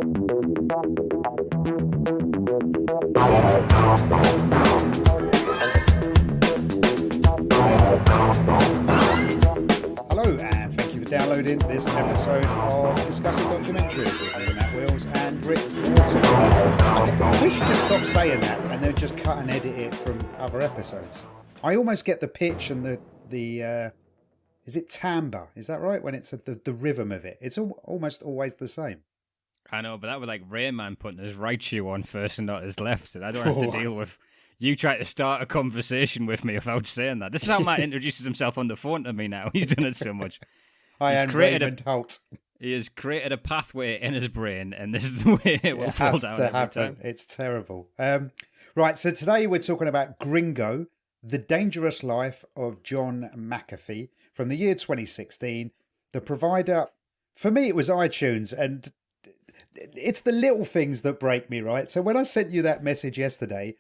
Hello, and thank you for downloading this episode of Discussing Documentaries with me, Matt Wills, and Rick Morton. We should just stop saying that and then just cut and edit it from other episodes. I almost get the pitch and the is it timbre? Is that right? When it's the rhythm of it, it's almost always the same. I know, but that would like Rain Man putting his right shoe on first and not his left, and I don't have to deal with you trying to start a conversation with me without saying that. This is how Matt introduces himself on the phone to me now. He's done it so much. I am Raymond Holt. He has created a pathway in his brain, and this is the way it will fall down every time. It's terrible. Right, so today we're talking about Gringo, The Dangerous Life of John McAfee, from the year 2016. The provider, for me, it was iTunes, and it's the little things that break me, right? So when I sent you that message yesterday,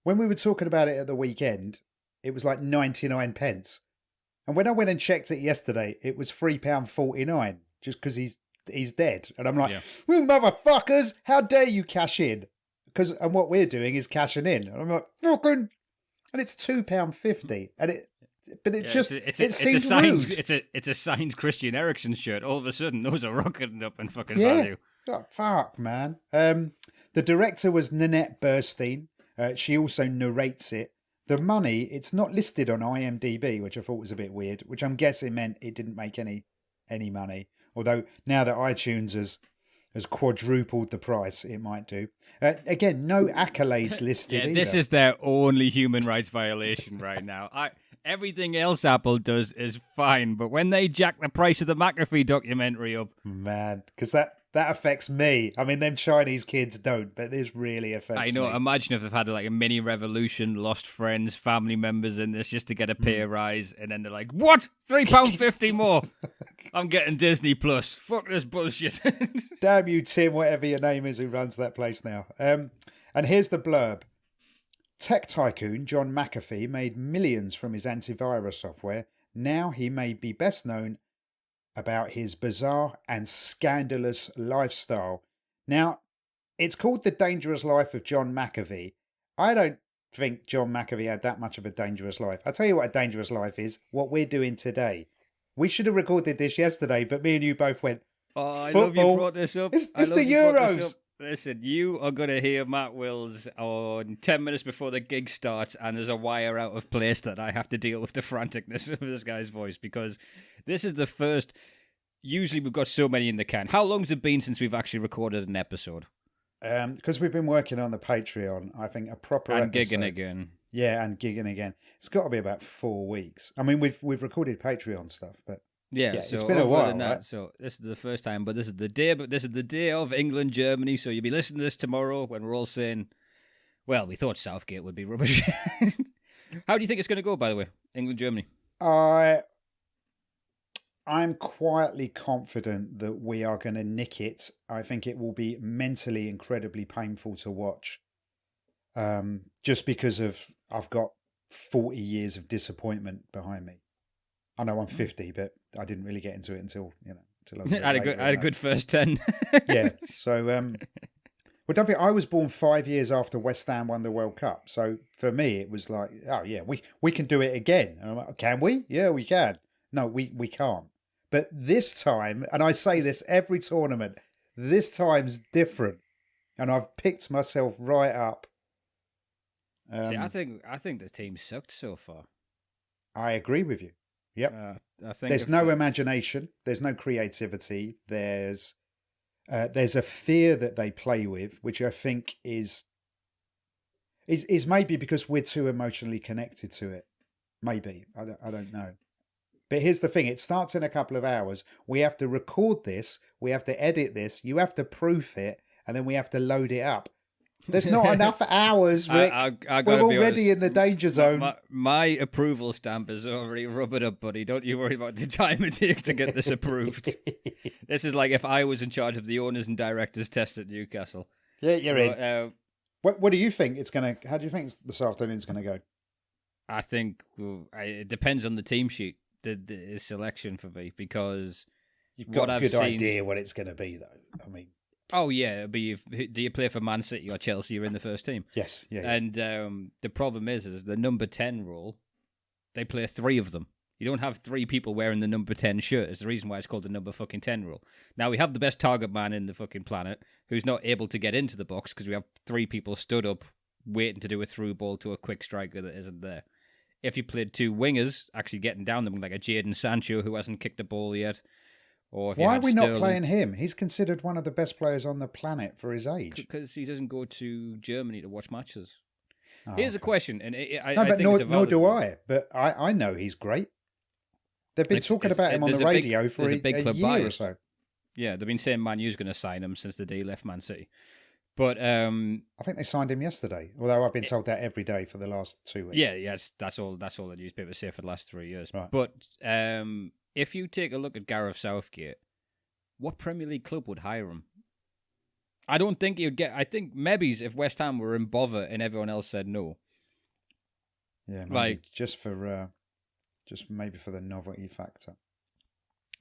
when we were talking about it at the weekend, it was like 99 pence. And when I went and checked it yesterday, it was £3.49, just because he's dead. And I'm like, well, motherfuckers, how dare you cash in? And what we're doing is cashing in. And I'm like, fucking, and it's £2.50. And it seems rude. It's a signed Christian Eriksen shirt. All of a sudden, those are rocketing up in fucking value. Oh, fuck, man. The director was Nanette Burstein. She also narrates it. The money, it's not listed on IMDb, which I thought was a bit weird, which I'm guessing meant it didn't make any money. Although now that iTunes has quadrupled the price, it might do. Again, no accolades listed either. This is their only human rights violation right now. Everything else Apple does is fine, but when they jack the price of the McAfee documentary up... Man, because that affects me. I mean, them Chinese kids don't, but this really affects me. I know, imagine if they've had like a mini revolution, lost friends, family members in this just to get a pay rise, and then they're like, what? £3.50 more? I'm getting Disney Plus. Fuck this bullshit. Damn you, Tim, whatever your name is, who runs that place now. And here's the blurb. Tech tycoon John McAfee made millions from his antivirus software. Now he may be best known about his bizarre and scandalous lifestyle. Now, it's called The Dangerous Life of John McAfee. I don't think John McAfee had that much of a dangerous life. I'll tell you what a dangerous life is, what we're doing today. We should have recorded this yesterday, but me and you both went, I football. love you brought this up. It's the Euros. Listen, you are going to hear Matt Wills on 10 minutes before the gig starts, and there's a wire out of place that I have to deal with the franticness of this guy's voice, because this is the first... Usually we've got so many in the can. How long's it been since we've actually recorded an episode? Because we've been working on the Patreon, I think a proper and episode. gigging again. Yeah, and gigging again. It's got to be about 4 weeks. I mean, we've recorded Patreon stuff, but yeah, so it's been a while. Right? So this is the first time, but this is the day. But this is the day of England Germany. So you'll be listening to this tomorrow when we're all saying, "Well, we thought Southgate would be rubbish." How do you think it's going to go? By the way, England Germany. I'm quietly confident that we are going to nick it. I think it will be mentally incredibly painful to watch. Just because I've got 40 years of disappointment behind me. I know I'm 50, but I didn't really get into it until I was I had a good first 10. Yeah. So, well, don't think I was born 5 years after West Ham won the World Cup. So for me, it was like, oh yeah, we can do it again. And I'm like, can we? Yeah, we can. No, we can't. But this time, and I say this every tournament, this time's different. And I've picked myself right up. See, I think the team sucked so far. I agree with you. Yep. I think there's no imagination. There's no creativity. There's a fear that they play with, which I think is maybe because we're too emotionally connected to it. Maybe. I don't know. But here's the thing. It starts in a couple of hours. We have to record this. We have to edit this. You have to proof it. And then we have to load it up. There's not enough hours, Rick. We're already in the danger zone. My approval stamp is already rubbered up, buddy. Don't you worry about the time it takes to get this approved. This is like if I was in charge of the owners and directors test at Newcastle. Yeah, you're in. What do you think it's going to... How do you think this afternoon's going to go? I think it depends on the team sheet, the selection for me, because... You've got a good idea what it's going to be, though. I mean... Oh yeah, it'd be do you play for Man City or Chelsea? You're in the first team. Yes, yeah. And the problem is the number 10 role. They play 3 of them. You don't have 3 people wearing the number 10 shirt. It's the reason why it's called the number fucking 10 rule. Now we have the best target man in the fucking planet who's not able to get into the box because we have 3 people stood up waiting to do a through ball to a quick striker that isn't there. If you played 2 wingers actually getting down them, like a Jadon Sancho who hasn't kicked a ball yet, or if Why you are we Sterling, not playing him? He's considered one of the best players on the planet for his age. because he doesn't go to Germany to watch matches. Oh, Here's a okay. question, and I No, but think it's a nor valid do one. I. But I know he's great. They've been talking about him on the there's a big- radio for there's a a big year club or bias. so. Yeah, they've been saying Man U's going to sign him since the day he left Man City. But I think they signed him yesterday. Although I've been told that every day for the last 2 weeks. yeah, that's all the newspapers say for the last 3 years. Right. But if you take a look at Gareth Southgate, what Premier League club would hire him? I don't think he'd get. I think maybe if West Ham were in bother and everyone else said no. Yeah, maybe Like- just maybe for the novelty factor.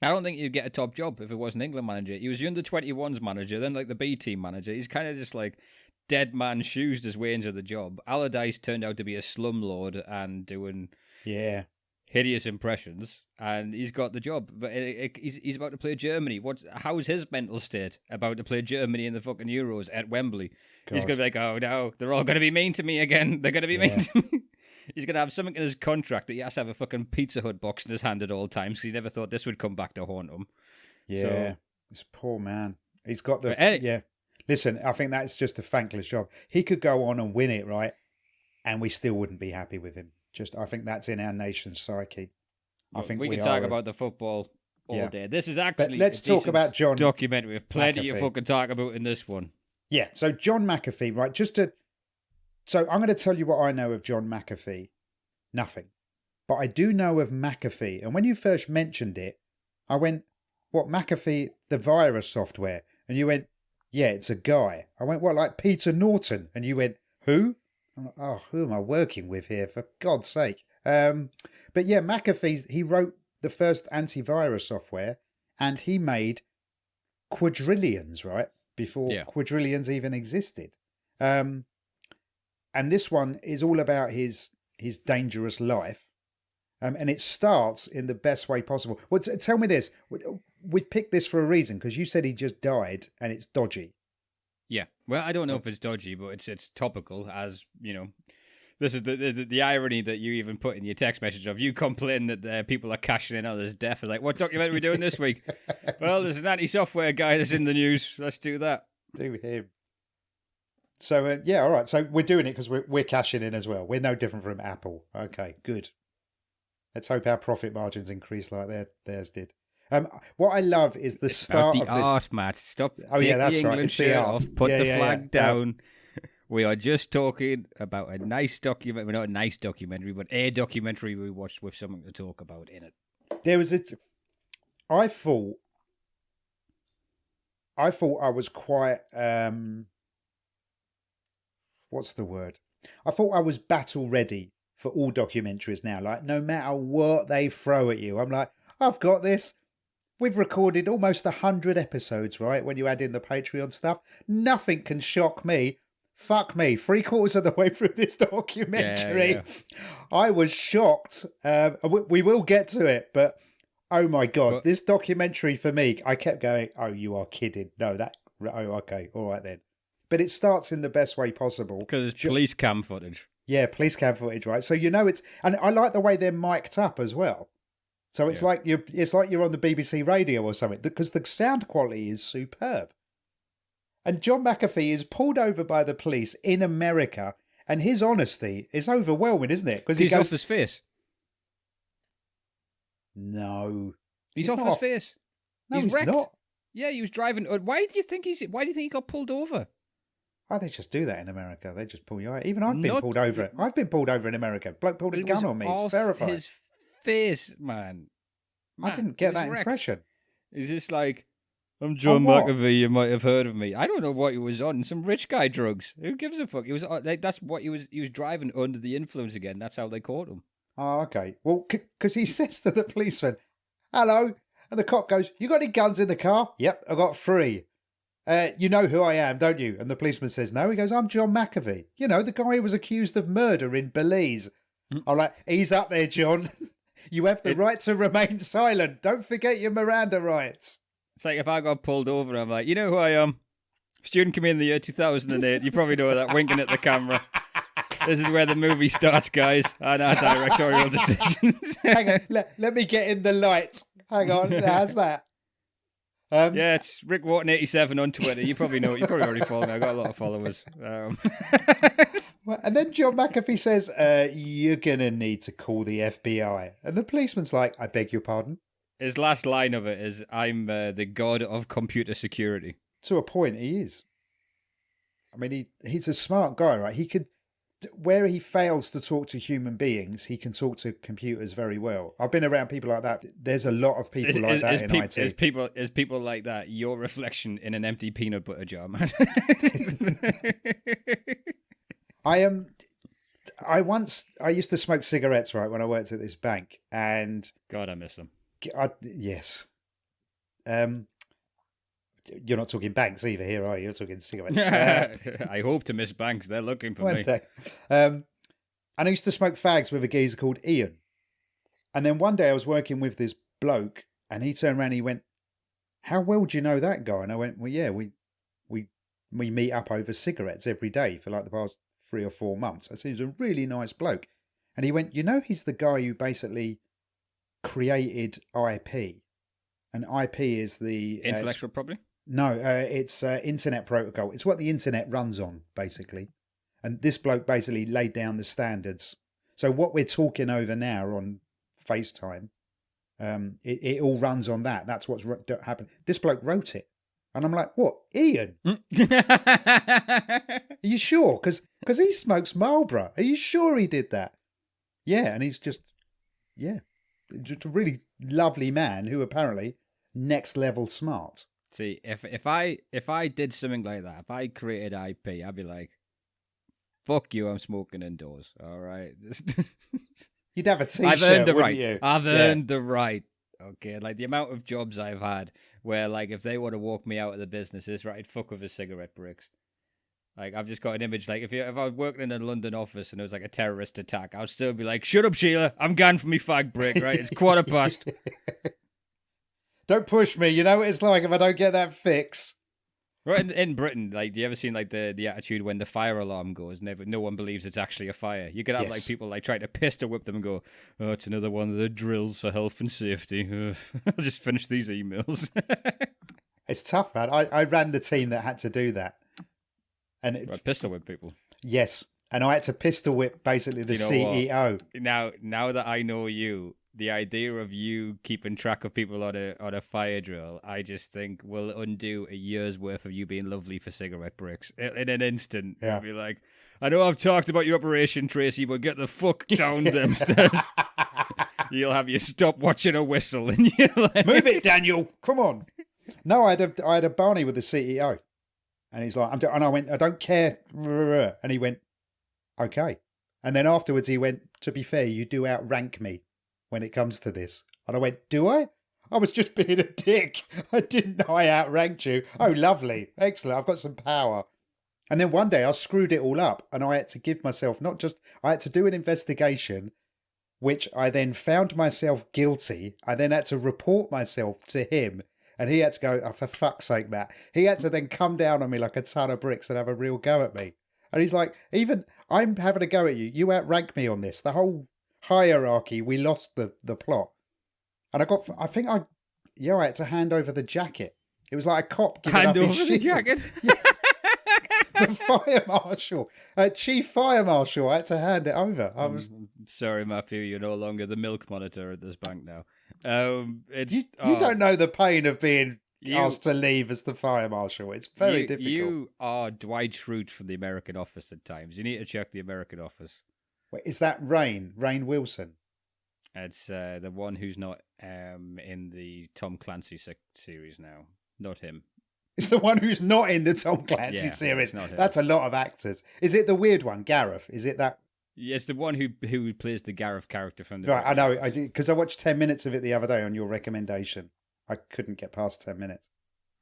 I don't think you'd get a top job if it was an England manager. He was the under-21s manager, then like the B team manager. He's kind of just like dead man shoes his way into the job. Allardyce turned out to be a slumlord and doing Yeah. hideous impressions, and he's got the job. But he's about to play Germany. How's his mental state about to play Germany in the fucking Euros at Wembley? He's God. going to be like, oh no, they're all going to be mean to me again. They're going to be mean to me. He's going to have something in his contract that he has to have a fucking Pizza Hut box in his hand at all times because he never thought this would come back to haunt him. Yeah. So- This poor man. He's got the But Eric- yeah. Listen, I think that's just a thankless job. He could go on and win it, right? And we still wouldn't be happy with him. I think that's in our nation's psyche. I think we we can talk are- about the football all Yeah. day. This is actually let's a talk decent about John documentary. We have plenty to McAfee. fucking talk about in this one. Yeah, so John McAfee, right? So I'm going to tell you what I know of John McAfee. Nothing. But I do know of McAfee. And when you first mentioned it, I went, what, McAfee, the virus software? And you went, yeah, it's a guy. I went, what, like Peter Norton? And you went, who? I'm like, oh, who am I working with here, for God's sake? But yeah, McAfee, he wrote the first antivirus software and he made quadrillions, right? Before Yeah. quadrillions even existed. And this one is all about his dangerous life. And it starts in the best way possible. Well, tell me this. We've picked this for a reason because you said he just died and it's dodgy. Yeah. Well, I don't know if it's dodgy, but it's topical. As you know, this is the irony that you even put in your text message of you complaining that people are cashing in on his death. It's like, what documentary are we doing this week? Well, there's an anti-software guy that's in the news. Let's do that. Do him. So yeah, all right. So we're doing it because we're cashing in as well. We're no different from Apple. Okay, good. Let's hope our profit margins increase like theirs did. What I love is the start About the of this. art, Matt. Stop. Oh, yeah, Take that's the right. England It's the shirt art. off. Put Yeah, the yeah, flag yeah. down. We are just talking about a nice documentary. Well, not a nice documentary, but a documentary we watched with something to talk about in it. There was I thought I was quite what's the word? I thought I was battle ready for all documentaries now. Like no matter what they throw at you, I'm like, I've got this. We've recorded almost 100 episodes, right? When you add in the Patreon stuff, nothing can shock me. Fuck me. 3/4 of the way through this documentary, Yeah. I was shocked. We will get to it, but oh my God, But- this documentary for me, I kept going, oh, you are kidding. No, okay, all right then. But it starts in the best way possible. Because it's police cam footage. Yeah, police cam footage, right? So and I like the way they're mic'd up as well. So it's like you're on the BBC radio or something because the sound quality is superb. And John McAfee is pulled over by the police in America, and his honesty is overwhelming, isn't it? Because he He's goes, off his face. "No, He's He's off not his off- face. no, he's wrecked. not." Yeah, he was driving. Why do you think he got pulled over? Oh, they just do that in America. They just pull you out. Even I've been Not- pulled over. I've been pulled over in America. Bloke pulled a It gun was on me. It's off terrifying. His face, man. I Matt, didn't he get was that wrecked. impression. Is this like, I'm John what? McAfee, you might have heard of me. I don't know what he was on. Some rich guy drugs. Who gives a fuck? He was that's what he was driving under the influence again. That's how they caught him. Oh, okay. Well, because he says to the policeman, "Hello," and the cop goes, "You got any guns in the car?" "Yep, I got 3." you know who I am, don't you? And the policeman says, no. He goes, I'm John McAfee. You know, the guy who was accused of murder in Belize. I'm like, he's up there, John. You have the right to remain silent. Don't forget your Miranda rights. It's like if I got pulled over, I'm like, you know who I am? Student came in the year 2008. You probably know that, winking at the camera. This is where the movie starts, guys. And our directorial decisions. Hang on, let me get in the light. Hang on, how's that? Yeah, it's Rick Wharton 87 on Twitter. You probably know. You probably already follow me. I got a lot of followers. And then John McAfee says, "You're gonna need to call the FBI." And the policeman's like, "I beg your pardon." His last line of it is, "I'm the god of computer security." To a point, he is. I mean, he's a smart guy, right? He could, where he fails to talk to human beings, he can talk to computers very well. I've been around people like that. There's a lot of people like that in IT. Is people like that your reflection in an empty peanut butter jar, man? I used to smoke cigarettes, right, when I worked at this bank, and God, I miss them. Yes. You're not talking banks either here, are you? You're talking cigarettes. I hope to miss banks. They're looking for me. And I used to smoke fags with a geezer called Ian. And then one day I was working with this bloke, and he turned around and he went, "How well do you know that guy?" And I went, "Well, yeah, we meet up over cigarettes every day for like the past 3 or 4 months." I said, "He's a really nice bloke." And he went, "You know, he's the guy who basically created IP. And IP is the... intellectual property? No, it's internet protocol. It's what the internet runs on, basically. And this bloke basically laid down the standards. So what we're talking over now on FaceTime, it all runs on that. That's what's happened. This bloke wrote it. And I'm like, what? Ian? Are you sure? Because he smokes Marlboro. Are you sure he did that? Yeah, and he's just a really lovely man who apparently next level smart. See, if I did something like that, if I created IP, I'd be like, "Fuck you, I'm smoking indoors." All right. You'd have a T-shirt. I've earned the right. You? I've earned the right. Okay, like the amount of jobs I've had where, like, if they were to walk me out of the businesses, right, I'd fuck with a cigarette bricks. Like, I've just got an image. Like, if I was working in a London office and there was like a terrorist attack, I'd still be like, "Shut up, Sheila. I'm gone for me fag break. Right, it's 1:15." Don't push me. You know what it's like if I don't get that fix. Right, in Britain, like, do you ever seen like the attitude when the fire alarm goes and no one believes it's actually a fire? You could have like people like trying to pistol whip them and go, "Oh, it's another one of the drills for health and safety. I'll just finish these emails." It's tough, man. I ran the team that had to do that, and pistol whip people. Yes, and I had to pistol whip basically the CEO. Now that I know you, the idea of you keeping track of people on a fire drill, I just think will undo a year's worth of you being lovely for cigarette bricks in an instant. Yeah. You'll be like, "I know I've talked about your operation, Tracy, but get the fuck down them stairs." You'll have your stopwatch and a whistle, and you're like, "Move it, Daniel! Come on!" No, I had a Barney with the CEO, and he's like, and I went, "I don't care," and he went, "Okay," and then afterwards he went, "To be fair, you do outrank me when it comes to this." And I went, "Do I? I was just being a dick. I didn't know I outranked you." "Oh, lovely. Excellent. I've got some power." And then one day I screwed it all up and I had to give myself I had to do an investigation, which I then found myself guilty. I then had to report myself to him and he had to go, "Oh, for fuck's sake, Matt." He had to then come down on me like a ton of bricks and have a real go at me. And he's like, "Even I'm having a go at you. You outrank me on this. The whole hierarchy, we lost the plot." And I had to hand over the jacket. It was like a cop giving up his shield. The jacket? Yeah. The fire marshal, chief fire marshal, I had to hand it over. I was sorry, Matthew, you're no longer the milk monitor at this bank now. You don't know the pain of being asked to leave as the fire marshal. It's very difficult. You are Dwight Schrute from the American Office at times. You need to check the American Office. Wait, is that Rainn Wilson? It's the one who's not in the Tom Clancy series now. Not him. It's the one who's not in the Tom Clancy series. That's a lot of actors. Is it the weird one, Gareth? Is it that? Yeah, it's the one who plays the Gareth character from the... Right, I know. Because I watched 10 minutes of it the other day on your recommendation. I couldn't get past 10 minutes.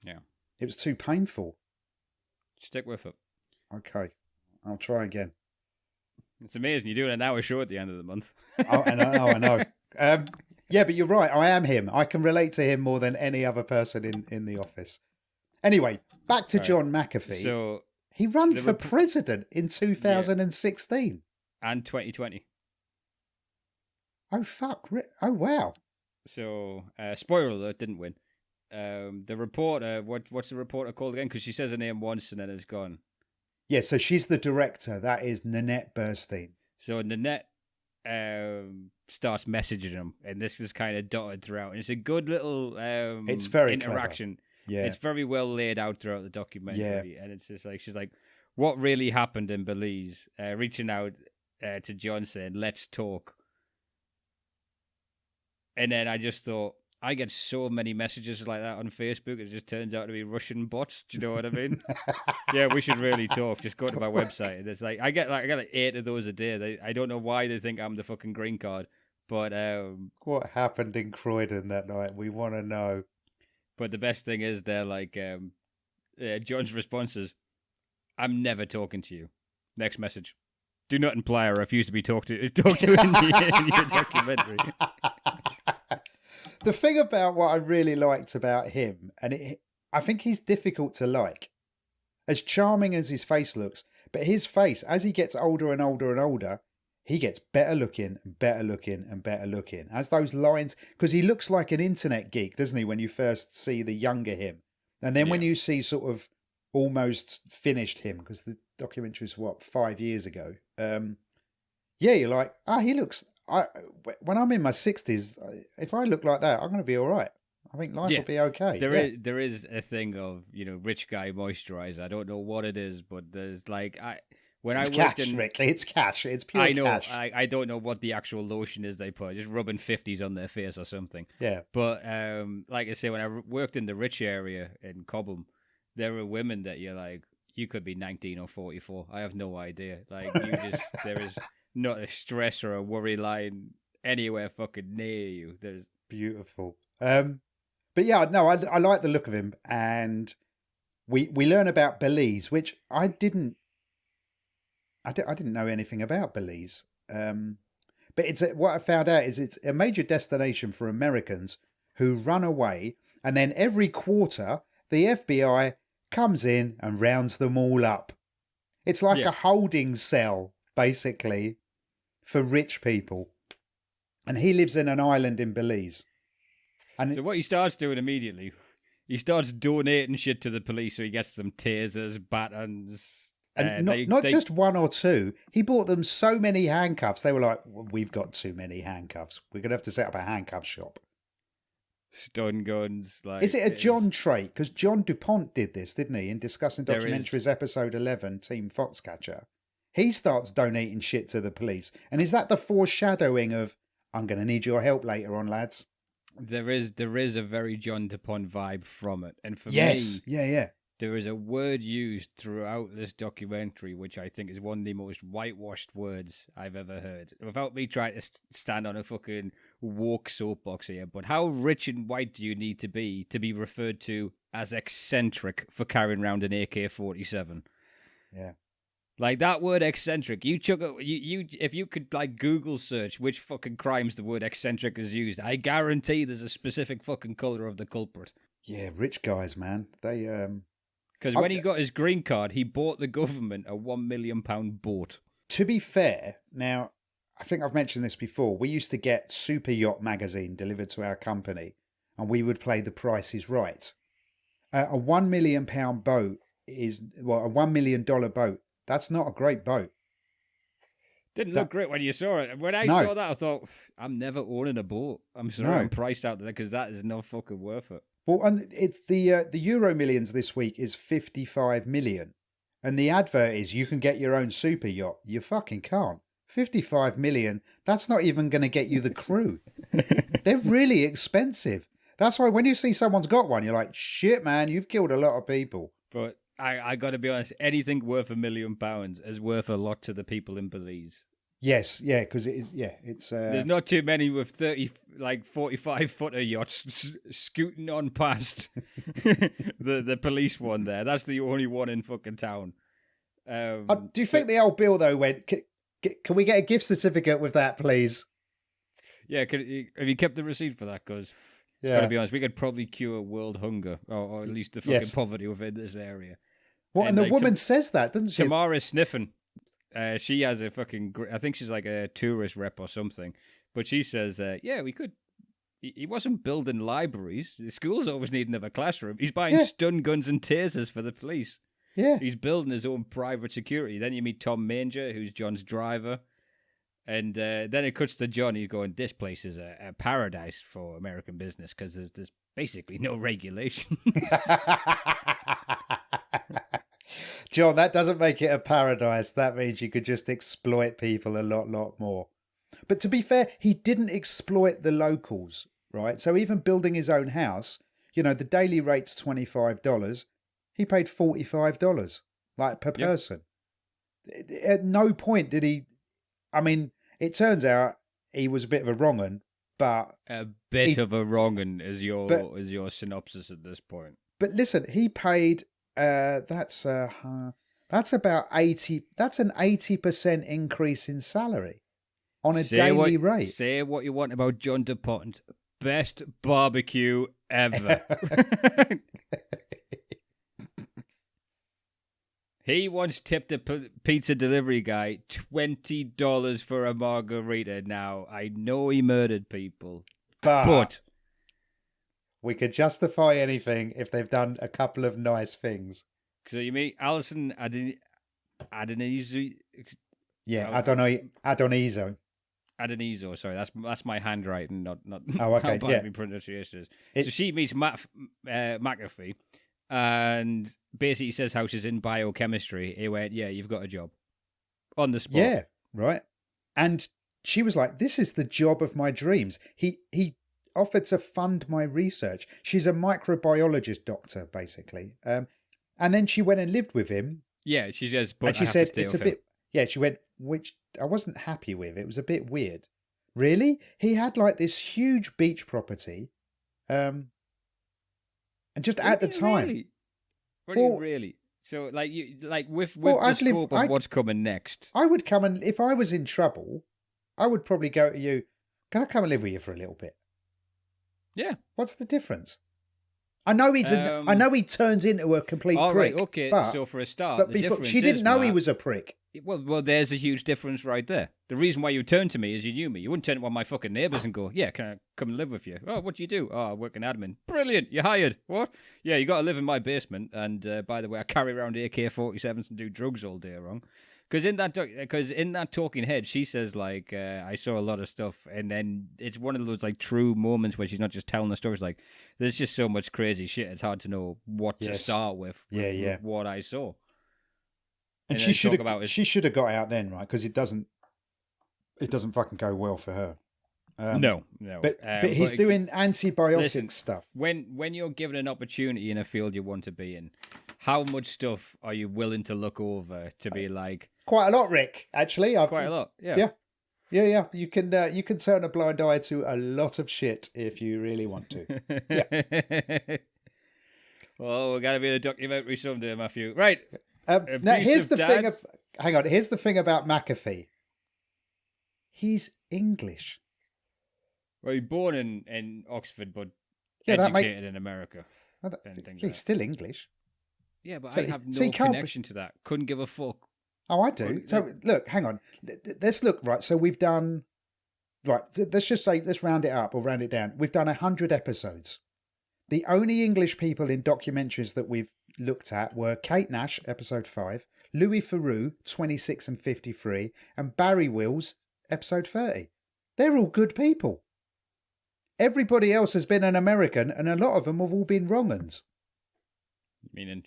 Yeah. It was too painful. Stick with it. Okay, I'll try again. It's amazing. You're doing an hour show at the end of the month. I know. Yeah, but you're right. I am him. I can relate to him more than any other person in the office. Anyway, back to John McAfee. So he ran for president in 2016. And 2020. Oh, fuck. Oh, wow. So, spoiler alert, didn't win. The reporter, what's the reporter called again? Because she says her name once and then it's gone. Yeah, so she's the director. That is Nanette Burstein. So Nanette starts messaging him, and this is kind of dotted throughout. And it's a good little it's very interaction. Clever. Yeah. It's very well laid out throughout the documentary. Yeah. And it's just like, she's like, what really happened in Belize? Reaching out to John saying, let's talk. And then I just thought, I get so many messages like that on Facebook. It just turns out to be Russian bots. Do you know what I mean? Yeah, we should really talk. Just go to my website. And it's like I get like 8 of those a day. I don't know why they think I'm the fucking green card, but what happened in Croydon that night? We want to know. But the best thing is they're like John's response is, "I'm never talking to you." Next message. Do not imply I refuse to be talked to in your documentary. The thing about what I really liked about him, and I think he's difficult to like, as charming as his face looks, but his face, as he gets older and older and older, he gets better looking and better looking and better looking. As those lines, because he looks like an internet geek, doesn't he, when you first see the younger him? And then when you see sort of almost finished him, because the documentary's 5 years ago, you're like, he looks... when I'm in my 60s, if I look like that, I'm going to be all right. I think life will be okay. There is a thing of, rich guy moisturizer. I don't know what it is, but there's like it's cash, Rick. It's cash. It's pure cash. I know. I don't know what the actual lotion is they put. Just rubbing 50s on their face or something. Yeah. But like I say, when I worked in the rich area in Cobham, there were women that you're like, you could be 19 or 44. I have no idea. Like there is not a stress or a worry line anywhere fucking near you. There's beautiful. But yeah, no, I like the look of him, and we learn about Belize, which I didn't know anything about Belize. But what I found out is it's a major destination for Americans who run away, and then every quarter the FBI comes in and rounds them all up. It's like a holding cell, basically, for rich people. And he lives in an island in Belize. And so what he starts doing immediately, he starts donating shit to the police, so he gets some tasers, batons. And not just one or two. He bought them so many handcuffs. They were like, we've got too many handcuffs. We're going to have to set up a handcuff shop. Stun guns. Is it a John trait? Because John DuPont did this, didn't he? In Discussing Documentaries, episode 11, Team Foxcatcher. He starts donating shit to the police. And is that the foreshadowing of, I'm going to need your help later on, lads? There is a very John DuPont vibe from it. And for me, there is a word used throughout this documentary, which I think is one of the most whitewashed words I've ever heard. Without me trying to stand on a fucking woke soapbox here, but how rich and white do you need to be referred to as eccentric for carrying around an AK-47? Yeah. Like that word eccentric, you if you could like Google search which fucking crimes the word eccentric is used, I guarantee there's a specific fucking color of the culprit. Yeah, rich guys, man. They because when he got his green card, he bought the government a £1 million boat. To be fair, now I think I've mentioned this before. We used to get Super Yacht magazine delivered to our company, and we would play The Price is Right. A £1 million boat is a $1 million boat. That's not a great boat. Didn't look great when you saw it. When I saw that, I thought, I'm never owning a boat. I'm sorry, I'm priced out there because that is not fucking worth it. Well, and it's the Euro Millions this week is 55 million. And the advert is you can get your own super yacht. You fucking can't. 55 million, that's not even going to get you the crew. They're really expensive. That's why when you see someone's got one, you're like, shit, man, you've killed a lot of people. But I got to be honest, anything worth £1 million is worth a lot to the people in Belize. Yes, yeah, because it is. Yeah, it's. There's not too many with 45-footer yachts scooting on past the police one there. That's the only one in fucking town. Do you think the old bill though went? Can we get a gift certificate with that, please? Yeah, have you kept the receipt for that? Because, gotta be honest, we could probably cure world hunger, or at least the fucking poverty within this area. Well, and the woman says that, doesn't she? Tamara's sniffing. She has a fucking. I think she's like a tourist rep or something. But she says, "Yeah, we could." He wasn't building libraries. The schools always need another classroom. He's buying stun guns and tasers for the police. Yeah, he's building his own private security. Then you meet Tom Manger, who's John's driver. And then it cuts to John. He's going, this place is a paradise for American business because there's basically no regulation. John, that doesn't make it a paradise. That means you could just exploit people a lot more. But to be fair, he didn't exploit the locals, right? So even building his own house, the daily rate's $25. He paid $45, like per person. At no point did he... I mean... It turns out he was a bit of a wrong-un, but... A bit of a wrong-un is your synopsis at this point. But listen, he paid... that's about 80... That's an 80% increase in salary on a daily rate. Say what you want about John DePont. Best barbecue ever. He once tipped a pizza delivery guy $20 for a margarita. Now, I know he murdered people, but we could justify anything if they've done a couple of nice things. So you meet Alison Adonizo? Yeah, Adonizo. Adonizo, sorry, that's my handwriting, not oh, okay. how bad my pronunciation is. So she meets McAfee. And basically says how she's in biochemistry. He went, yeah, you've got a job. On the spot. Yeah, right. And she was like, this is the job of my dreams. He offered to fund my research. She's a microbiologist doctor, basically. And then she went and lived with him. Yeah, she says, but and she said, it's a bit... Yeah, she went, which I wasn't happy with. It was a bit weird. Really? He had like this huge beach property. And just at the time, really? So, with the scope of what's coming next, I would come and if I was in trouble, I would probably go to you. Can I come and live with you for a little bit? Yeah. What's the difference? I know I know he turns into a complete prick. Right, okay. But, so for a start, but before, she didn't know he was a prick. Well, there's a huge difference right there. The reason why you turned to me is you knew me. You wouldn't turn to one of my fucking neighbours and go, yeah, can I come and live with you? Oh, what do you do? Oh, I work in admin. Brilliant, you're hired. What? Yeah, you got to live in my basement. And by the way, I carry around AK-47s and do drugs all day long. Because in that talking head, she says, like, I saw a lot of stuff. And then it's one of those, like, true moments where she's not just telling the stories. Like, there's just so much crazy shit. It's hard to know what to start with. Yeah. With what I saw. And she should have got out then, right? Because it doesn't fucking go well for her. No. But he's doing antibiotic stuff. When you're given an opportunity in a field you want to be in, how much stuff are you willing to look over to be like? Quite a lot, Rick. Actually, quite a lot. Yeah. You can turn a blind eye to a lot of shit if you really want to. Yeah. Well, we're gonna be in a documentary someday, Matthew. Right. Now, here's the thing. Hang on. Here's the thing about McAfee. He's English. Well, he's born in Oxford, but educated in America. He's still English. Yeah, but I have no connection to that. Couldn't give a fuck. Oh, I do. So, look, hang on. Let's look, right. So we've done, right, let's just say, let's round it up or round it down. We've done 100 episodes. The only English people in documentaries that we've looked at were Kate Nash, episode 5, Louis Theroux, 26 and 53, and Barry Wills, episode 30. They're all good people. Everybody else has been an American, and a lot of them have all been wrong-uns. Meaning,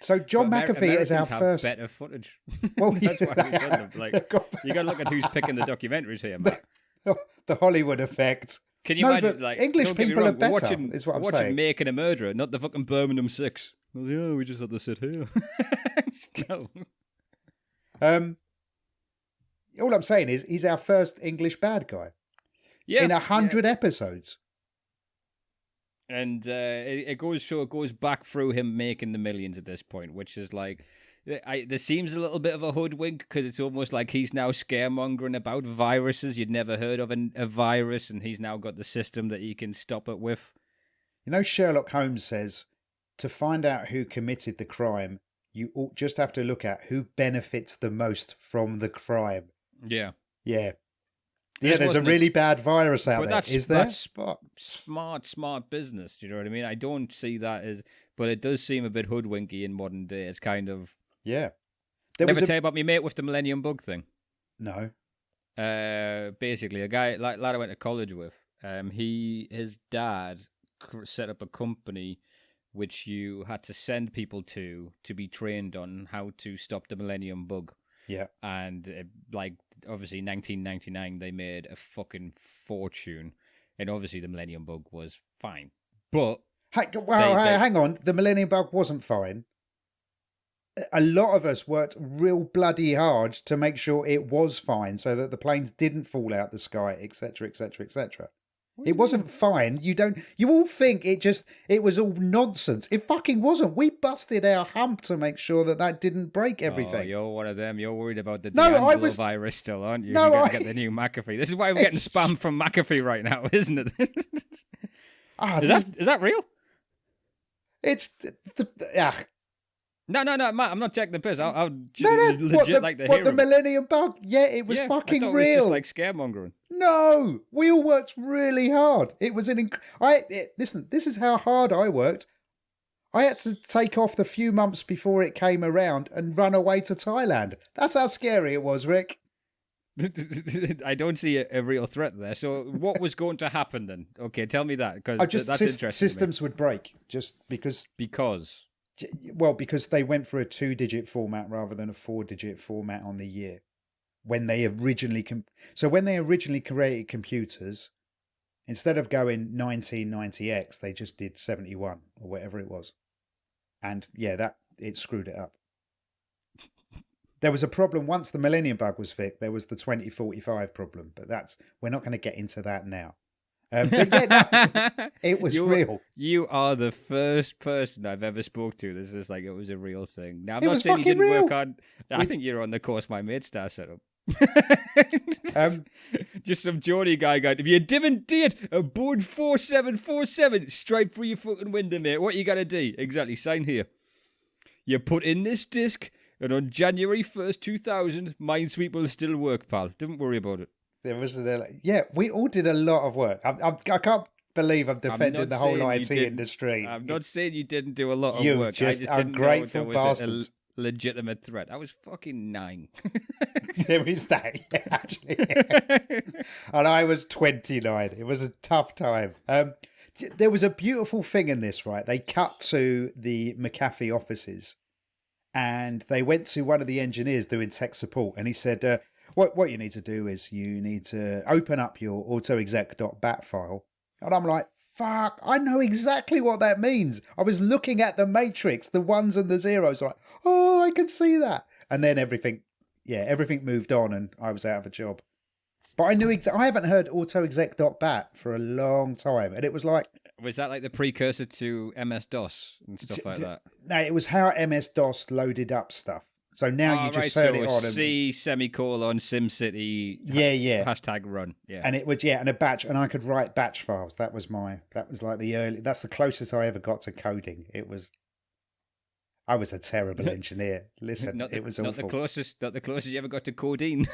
so John McAfee is our first better footage. Well, that's why we've done them. Like, you got to look at who's picking the documentaries here, Matt. The Hollywood effect. Can you imagine? Like, English people are better. Is what I'm saying. Watching Making a Murderer, not the fucking Birmingham 6. Well, yeah, we just had to sit here. No. All I'm saying is he's our first English bad guy Yeah, in 100 episodes. And it goes back through him making the millions at this point, which is like, there seems a little bit of a hoodwink because it's almost like he's now scaremongering about viruses. You'd never heard of a virus, and he's now got the system that he can stop it with. You know, Sherlock Holmes says to find out who committed the crime, you just have to look at who benefits the most from the crime. Yeah. Yeah. Yeah, there's a really bad virus out there. Is there? That's smart business. Do you know what I mean? I don't see that as, but it does seem a bit hoodwinky in modern day. It's kind of. Yeah. Never tell you about me mate with the Millennium Bug thing? No. Basically, a guy lad I went to college with. His dad set up a company which you had to send people to be trained on how to stop the Millennium Bug. Yeah. And obviously 1999 they made a fucking fortune, and obviously the Millennium Bug was fine. But hang on, the Millennium Bug wasn't fine. A lot of us worked real bloody hard to make sure it was fine so that the planes didn't fall out the sky, etc., etc., etc. It wasn't fine. You all think it was all nonsense. It fucking wasn't. We busted our hump to make sure that didn't break everything. Oh, you're one of them. You're worried about the D'Angelo virus still, aren't you? No, You're going to get the new McAfee. This is why we're getting spam from McAfee right now, isn't it? Is that real? It's No, Matt, I'm not taking the piss. I legit like to hear the Millennium Bug? Yeah, it was fucking real. It was just like scaremongering. No, we all worked really hard. It was listen, this is how hard I worked. I had to take off the few months before it came around and run away to Thailand. That's how scary it was, Rick. I don't see a real threat there. So what was going to happen then? Okay, tell me that, because that's interesting. Systems would break just because. Well, because they went for a 2-digit format rather than a 4-digit format on the year. When they originally created computers, instead of going 1990X, they just did 71 or whatever it was. And yeah, it screwed it up. There was a problem once the Millennium Bug was fixed. There was the 2045 problem, but we're not going to get into that now. But yeah, no, it was real. You are the first person I've ever spoke to. This is like it was a real thing. Now I'm it not saying you didn't real. work on. I think you're on the course my mate star set up. Just some Geordie guy going, if you didn't date a Boeing 4747, straight through your fucking window, mate. What you gotta do? Exactly, sign here. You put in this disc, and on January 1st, 2000, Minesweep will still work, pal. Don't worry about it. There was we all did a lot of work. I can't believe I'm defending the whole IT industry. I'm not saying you didn't do a lot of work. Just I just didn't know there was bastards. A legitimate threat. I was fucking 9. There is that, yeah, actually. And I was 29. It was a tough time. There was a beautiful thing in this, right? They cut to the McAfee offices and they went to one of the engineers doing tech support, and he said, what you need to do is you need to open up your autoexec.bat file. And I'm like, fuck, I know exactly what that means. I was looking at the matrix, the ones and the zeros, like, oh, I can see that. And then everything moved on and I was out of a job. But I knew I haven't heard autoexec.bat for a long time. And it was like... Was that like the precursor to MS-DOS and stuff like that? No, it was how MS-DOS loaded up stuff. So now you just turn it on. C semicolon SimCity. Yeah. #run. Yeah. And it was and a batch, and I could write batch files. That was like that's the closest I ever got to coding. I was a terrible engineer. Listen, it was awful. Not the closest you ever got to codeine.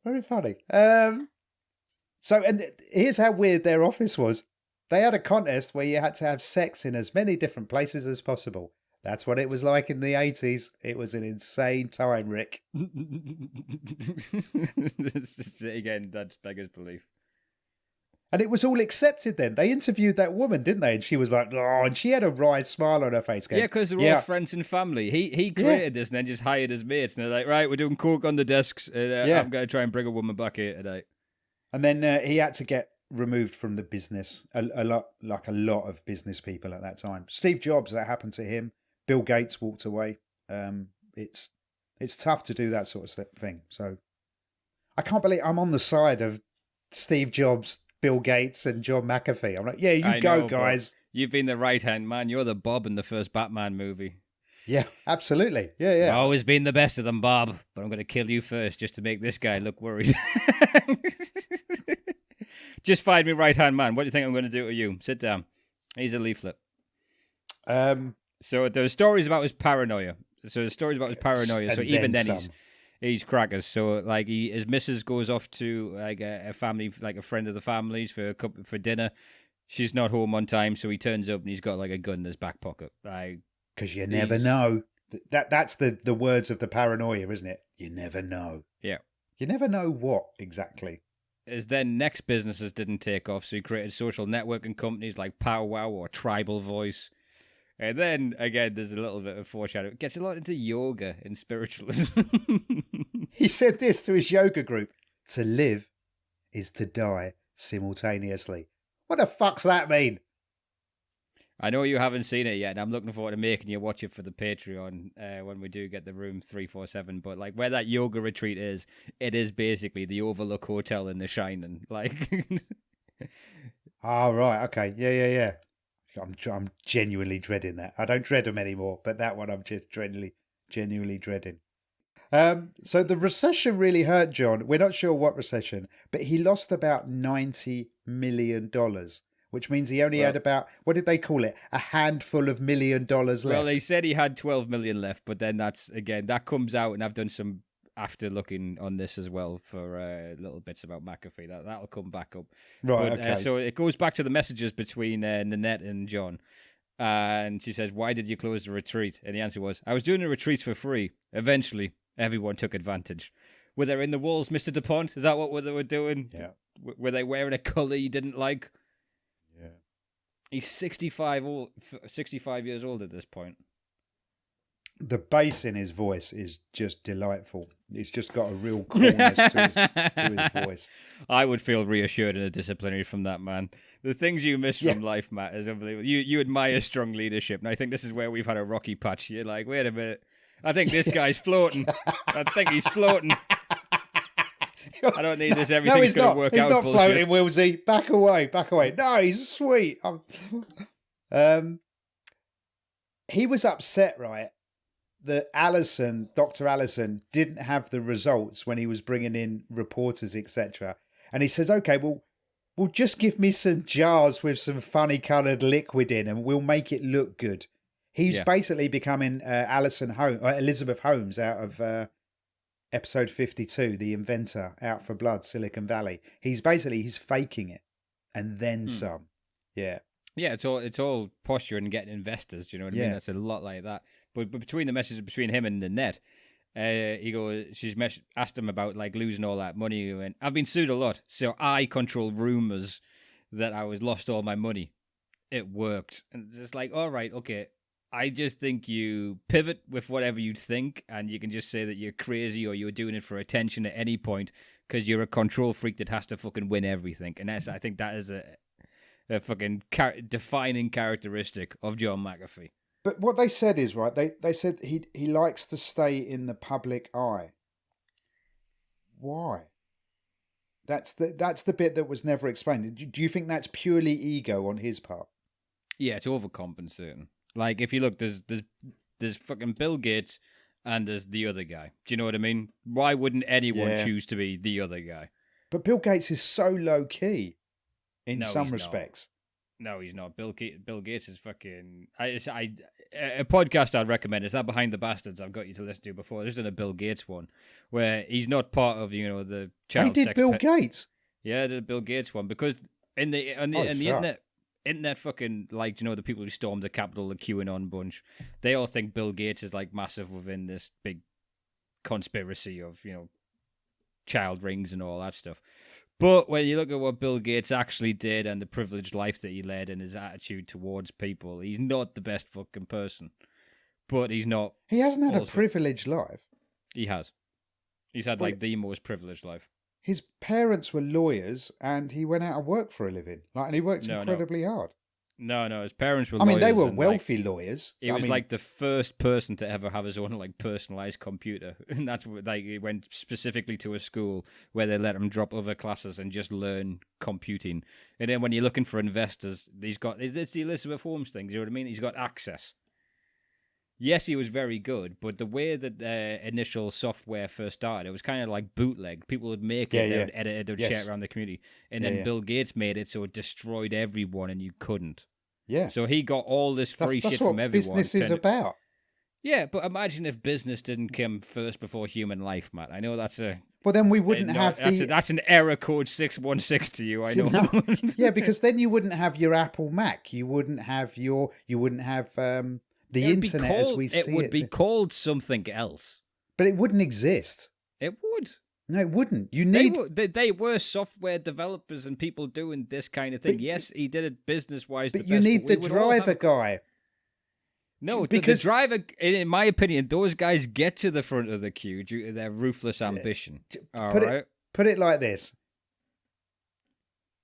Very funny. So, and here's how weird their office was. They had a contest where you had to have sex in as many different places as possible. That's what it was like in the 80s. It was an insane time, Rick. Again, that's beggars belief. And it was all accepted then. They interviewed that woman, didn't they? And she was like, oh, and she had a wry smile on her face. Going, yeah, because they're all friends and family. He created this and then just hired his mates. And they're like, right, we're doing coke on the desks. I'm going to try and bring a woman back here today. And then he had to get removed from the business, a lot of business people at that time. Steve Jobs, that happened to him. Bill Gates walked away. It's tough to do that sort of thing. So I can't believe I'm on the side of Steve Jobs, Bill Gates, and John McAfee. I'm like, yeah, you go, guys. You've been the right-hand man. You're the Bob in the first Batman movie. Yeah, absolutely. Yeah. I've always been the best of them, Bob, but I'm going to kill you first just to make this guy look worried. Just find me right-hand man. What do you think I'm going to do to you? Sit down. Here's a leaflet. So there are stories about his paranoia. So even then he's crackers. So like his missus goes off to like a family, like a friend of the family's for dinner. She's not home on time, so he turns up and he's got like a gun in his back pocket. Because you never know. That's the words of the paranoia, isn't it? You never know. Yeah. You never know what exactly. His then next businesses didn't take off, so he created social networking companies like Powwow or Tribal Voice. And then, again, there's a little bit of foreshadowing. It gets a lot into yoga and spiritualism. He said this to his yoga group. To live is to die simultaneously. What the fuck's that mean? I know you haven't seen it yet, and I'm looking forward to making you watch it for the Patreon when we do get the room 347. But like where that yoga retreat is, it is basically the Overlook Hotel in The Shining. Like, oh right, okay, yeah. I'm genuinely dreading that. I don't dread them anymore, but that one I'm just genuinely dreading. So the recession really hurt John. We're not sure what recession, but he lost about $90 million. Which means he only had about, what did they call it? A handful of $1 million left. Well, they said he had 12 million left, but then that comes out, and I've done some after looking on this as well for little bits about McAfee. That'll come back up. Right, but, okay. So it goes back to the messages between Nanette and John. And she says, why did you close the retreat? And the answer was, I was doing the retreats for free. Eventually, everyone took advantage. Were they in the walls, Mr. DuPont? Is that what they were doing? Yeah. Were they wearing a colour you didn't like? Yeah. He's 65 years old at this point. The bass in his voice is just delightful. It's just got a real coolness to his voice. I would feel reassured in a disciplinary from that man. The things you miss from life, Matt, is unbelievable. You admire strong leadership, and I think this is where we've had a rocky patch. You're like, wait a minute. I think this guy's floating. I think he's floating. I don't need this. Everything's going to work out. He's not bullshit. floating, Willsey. Back away. No, he's sweet. He was upset, right, that Dr. Allison, didn't have the results when he was bringing in reporters, etc. And he says, okay, well, just give me some jars with some funny coloured liquid in and we'll make it look good. He's basically becoming Elizabeth Holmes out of episode 52, The Inventor, Out for Blood, Silicon Valley. He's faking it and then some. Yeah. Yeah, it's all posture and getting investors. Do you know what I mean? That's a lot like that. But between the messages between him and Nanette, she's asked him about like losing all that money. He went, I've been sued a lot, so I control rumors that I lost all my money. It worked, and it's just like, all right, okay. I just think you pivot with whatever you think, and you can just say that you're crazy or you're doing it for attention at any point because you're a control freak that has to fucking win everything. And I think that is a fucking defining characteristic of John McAfee. But what they said is, right, they said he likes to stay in the public eye. Why? That's the bit that was never explained. Do you think that's purely ego on his part? Yeah, it's overcompensating. Like, if you look, there's fucking Bill Gates and there's the other guy. Do you know what I mean? Why wouldn't anyone choose to be the other guy? But Bill Gates is so low-key in some respects. No, he's not. Bill Gates is fucking... a podcast I'd recommend is that Behind the Bastards I've got you to listen to before. There's done a Bill Gates one where he's not part of, the child sex... Bill Gates? Yeah, the Bill Gates one. Because in the internet fucking, like, the people who stormed the Capitol, the QAnon bunch, they all think Bill Gates is, like, massive within this big conspiracy of, child rings and all that stuff. But when you look at what Bill Gates actually did and the privileged life that he led and his attitude towards people, he's not the best fucking person. But he's not... He hasn't had a privileged life. He has. He's had, like, the most privileged life. his parents were lawyers, and he went out of work for a living. And he worked No, incredibly hard. No. His parents were I mean, they lawyers were and, wealthy lawyers. he was like the first person to ever have his own like personalized computer, and that's what he went specifically to a school where they let him drop other classes and just learn computing. And then when you're looking for investors, it's the Elizabeth Holmes thing. Do you know what I mean? He's got access. Yes, he was very good, but the way that initial software first started, it was kind of like bootleg. People would make it, they would edit it, they would share it around the community. And then Bill Gates made it so it destroyed everyone and you couldn't. Yeah. So he got all this free shit from everyone. That's what business is about. Yeah, but imagine if business didn't come first before human life, Matt. I know that's a... Well, then we wouldn't have That's an error code 616 to you, I know. No. Yeah, because then you wouldn't have your Apple Mac. You wouldn't have the internet as we see it. It would be called something else. But it wouldn't exist. It would. No, it wouldn't. You need... They were software developers and people doing this kind of thing. Yes, he did it business-wise. But you need the driver guy. No, because the driver, in my opinion, those guys get to the front of the queue due to their ruthless ambition. Put it like this.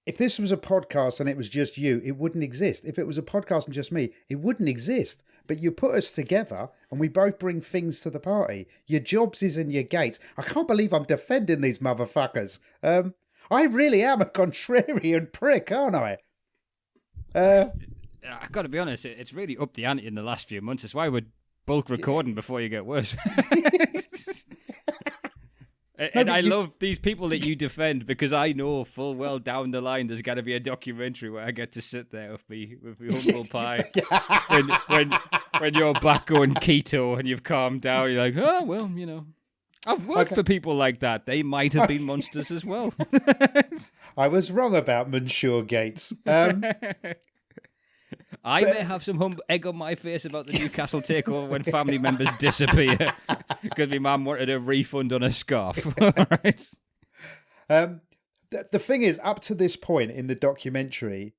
If this was a podcast and it was just you, it wouldn't exist. If it was a podcast and just me, it wouldn't exist. But you put us together and we both bring things to the party. Your Jobses and your Gates. I can't believe I'm defending these motherfuckers. I really am a contrarian prick, aren't I? I've got to be honest, it's really upped the ante in the last few months. That's why we're bulk recording before you get worse. And I love these people that you defend because I know full well down the line there's got to be a documentary where I get to sit there with me humble pie when you're back going keto and you've calmed down. You're like, oh well, you know, I've worked for people like that. They might have been monsters as well. I was wrong about Monsieur Gates. I may have some egg on my face about the Newcastle takeover when family members disappear because my mum wanted a refund on a scarf. Right? The thing is, up to this point in the documentary,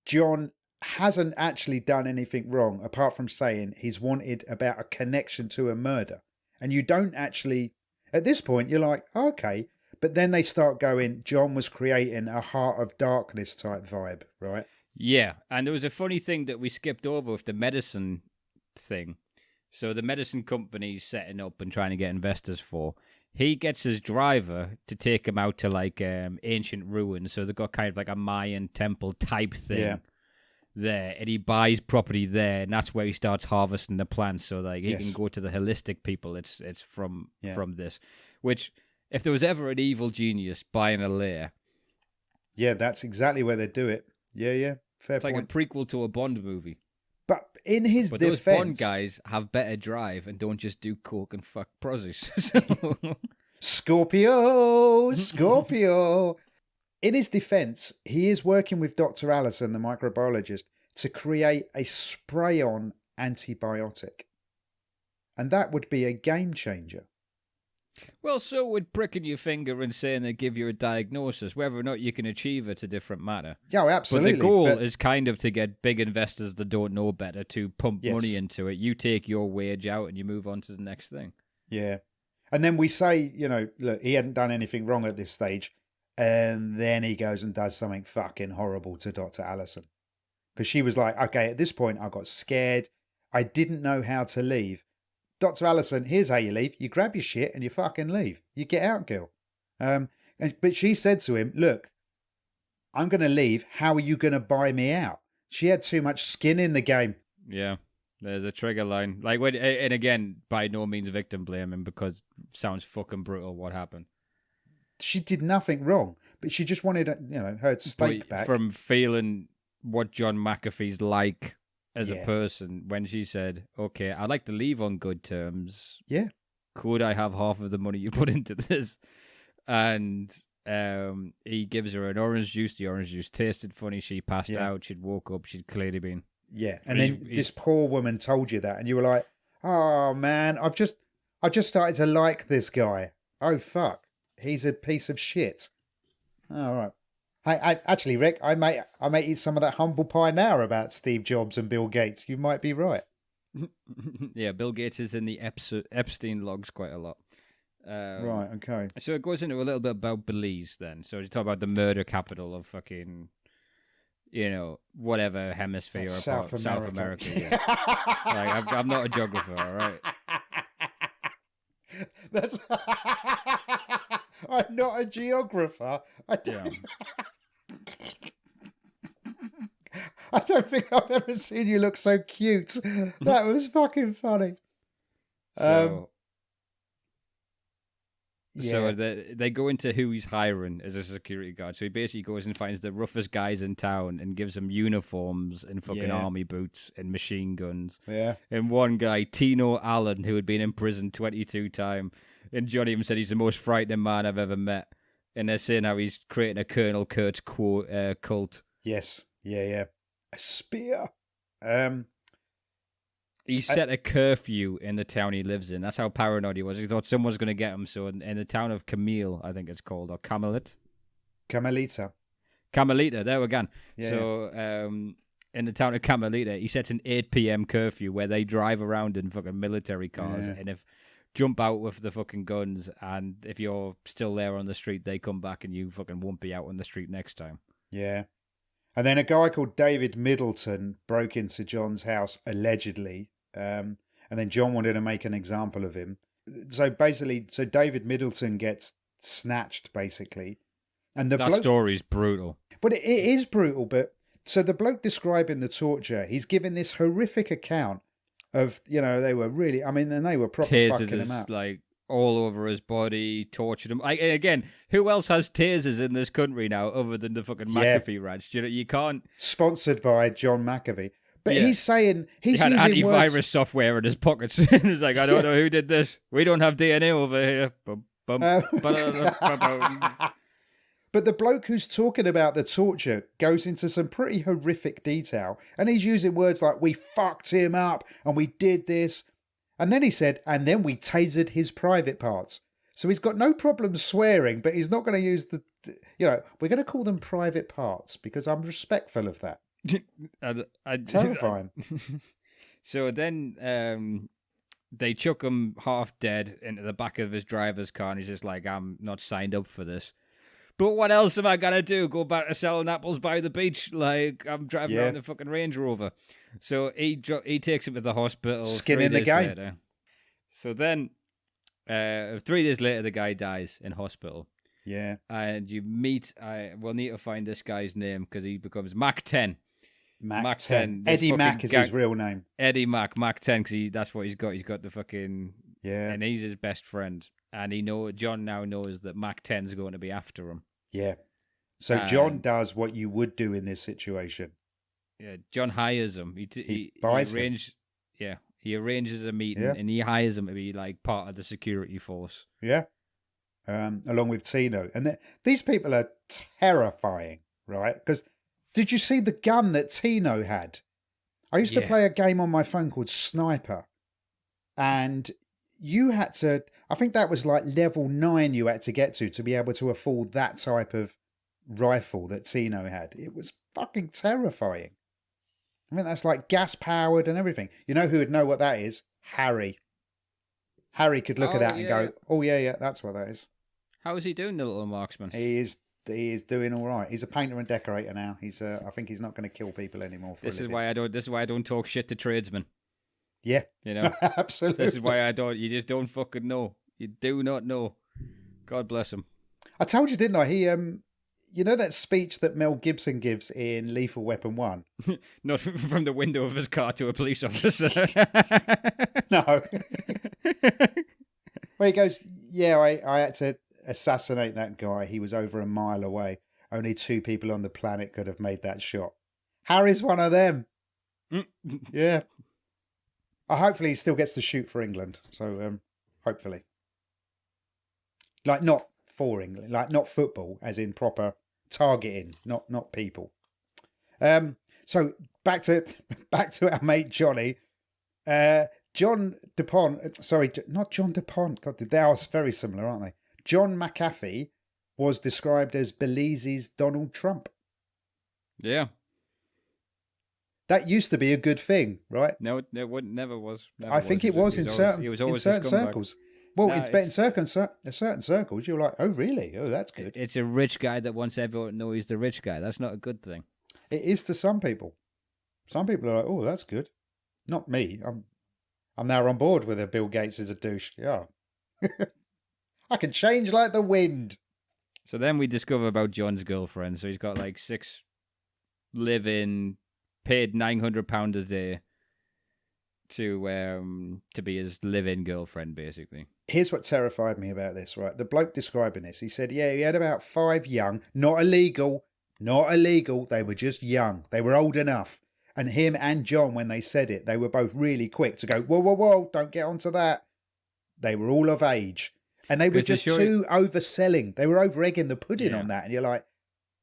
John hasn't actually done anything wrong apart from saying he's wanted about a connection to a murder. And you don't actually, at this point, you're like, okay. But then they start going, John was creating a Heart of Darkness type vibe, right? Yeah, and there was a funny thing that we skipped over with the medicine thing. So the medicine company's setting up and trying to get investors for. He gets his driver to take him out to like ancient ruins. So they've got kind of like a Mayan temple type thing there. And he buys property there, and that's where he starts harvesting the plants. So like he can go to the holistic people. It's from this. Which, if there was ever an evil genius buying a lair. Yeah, that's exactly where they do it. Yeah, fair point. It's like a prequel to a Bond movie. But in his defense... those Bond guys have better drive and don't just do coke and fuck prozzies. Scorpio! In his defense, he is working with Dr. Allison, the microbiologist, to create a spray-on antibiotic. And that would be a game changer. Well, so would pricking your finger and saying they give you a diagnosis. Whether or not you can achieve it's a different matter. Yeah, absolutely. But the goal is kind of to get big investors that don't know better to pump money into it. You take your wage out and you move on to the next thing. Yeah. And then we say, you know, look, he hadn't done anything wrong at this stage. And then he goes and does something fucking horrible to Dr. Allison. Because she was like, okay, at this point I got scared. I didn't know how to leave. Dr. Allison, here's how you leave. You grab your shit and you fucking leave. You get out, girl. But she said to him, look, I'm going to leave. How are you going to buy me out? She had too much skin in the game. Yeah, there's a trigger line. Like, and again, by no means victim blaming because it sounds fucking brutal what happened. She did nothing wrong, but she just wanted, her stake back. From feeling what John McAfee's like as a person, when she said, okay, I'd like to leave on good terms. Yeah. Could I have half of the money you put into this? And he gives her an orange juice. The orange juice tasted funny. She passed out. She'd woke up. She'd clearly been. Yeah. And then this poor woman told you that. And you were like, oh, man, I've just started to like this guy. Oh, fuck. He's a piece of shit. All right. Actually, Rick, I may eat some of that humble pie now about Steve Jobs and Bill Gates. You might be right. Yeah, Bill Gates is in the Epstein logs quite a lot. Right. Okay. So it goes into a little bit about Belize then. So you talk about the murder capital of fucking, whatever hemisphere That's apart, South South America. America. Yeah. Like I'm not a geographer, all right. That's. I'm not a geographer. Yeah. I don't think I've ever seen you look so cute. That was fucking funny. So. Yeah. So they go into who he's hiring as a security guard. So he basically goes and finds the roughest guys in town and gives them uniforms and fucking army boots and machine guns. Yeah. And one guy, Tino Allen, who had been in prison 22 times, and Johnny even said he's the most frightening man I've ever met. And they're saying how he's creating a Colonel Kurtz cult. Yes. Yeah. A spear. He set a curfew in the town he lives in. That's how paranoid he was. He thought someone was going to get him. So in the town of Camille, I think it's called, or Camelot. Camelita. Camelita, there we go. Yeah, so in the town of Camelita, he sets an 8 p.m. curfew where they drive around in fucking military cars. Yeah. And if jump out with the fucking guns, and if you're still there on the street, they come back and you fucking won't be out on the street next time. Yeah. And then a guy called David Middleton broke into John's house, allegedly. And then John wanted to make an example of him. So David Middleton gets snatched, basically. And that story's brutal. But it is brutal. But so the bloke describing the torture, he's giving this horrific account of, they were really, and they were proper fucking him up. Like, all over his body, tortured him. Again, who else has tasers in this country now other than the fucking McAfee ranch? You can't. Sponsored by John McAfee. But he's saying he had using antivirus words... software in his pockets. It's like, I don't know who did this. We don't have DNA over here. But the bloke who's talking about the torture goes into some pretty horrific detail. And he's using words like, we fucked him up and we did this. And then he said, and then we tasered his private parts. So he's got no problem swearing, but he's not going to use we're going to call them private parts because I'm respectful of that. Terrifying. So then they chuck him half dead into the back of his driver's car, and he's just like, I'm not signed up for this. But what else am I going to do? Go back to selling apples by the beach? Like, I'm driving around the fucking Range Rover. So he takes him to the hospital. Skin in the game. Later. So then, 3 days later, the guy dies in hospital. Yeah. And you meet, we'll need to find this guy's name because he becomes Mac 10. Mac 10. Eddie Mac is his real name. Eddie Mac 10, because that's what he's got. He's got the fucking... Yeah. And he's his best friend. And John now knows that Mac 10's going to be after him. Yeah. So John does what you would do in this situation. Yeah, John hires him. He buys him. Yeah, he arranges a meeting and he hires him to be like part of the security force. Yeah. Along with Tino. And these people are terrifying, right? Because did you see the gun that Tino had? I used to play a game on my phone called Sniper. And you had to, I think that was like level 9 you had to get to be able to afford that type of rifle that Tino had. It was fucking terrifying. I mean, that's like gas powered and everything. You know who would know what that is? Harry. Harry could look at that and go, oh yeah, that's what that is. How is he doing, the little marksman? He is doing all right. He's a painter and decorator now. I think he's not going to kill people anymore. This is why I don't talk shit to tradesmen. Yeah. Absolutely. This is why you just don't fucking know. You do not know. God bless him. I told you, didn't I? He, you know that speech that Mel Gibson gives in Lethal Weapon 1? Not from the window of his car to a police officer. No. Where he goes, yeah, I had to assassinate that guy. He was over a mile away. Only 2 people on the planet could have made that shot. Harry's one of them. Yeah. Hopefully he still gets to shoot for England. So, hopefully. Like, not for England. Like, not football, as in proper targeting, not people. So, back to our mate Johnny. John DuPont, sorry, not John DuPont. God, they are very similar, aren't they? John McAfee was described as Belize's Donald Trump. Yeah. That used to be a good thing, right? No, it never was. I think it was in certain circles. Well, No, it's bet in certain circles. You're like, oh, really? Oh, that's good. it's a rich guy that wants everyone to know he's the rich guy. That's not a good thing. It is to some people. Some people are like, oh, that's good. Not me. I'm now on board with Bill Gates is a douche. Yeah. I can change like the wind. So then we discover about John's girlfriend. So he's got like 6 live-in, paid £900 a day to be his live-in girlfriend, basically. Here's what terrified me about this, right? The bloke describing this, he said, yeah, he had about 5 young, not illegal. They were just young. They were old enough. And him and John, when they said it, they were both really quick to go, whoa, don't get onto that. They were all of age. And they were just too overselling. They were over-egging the pudding on that. And you're like,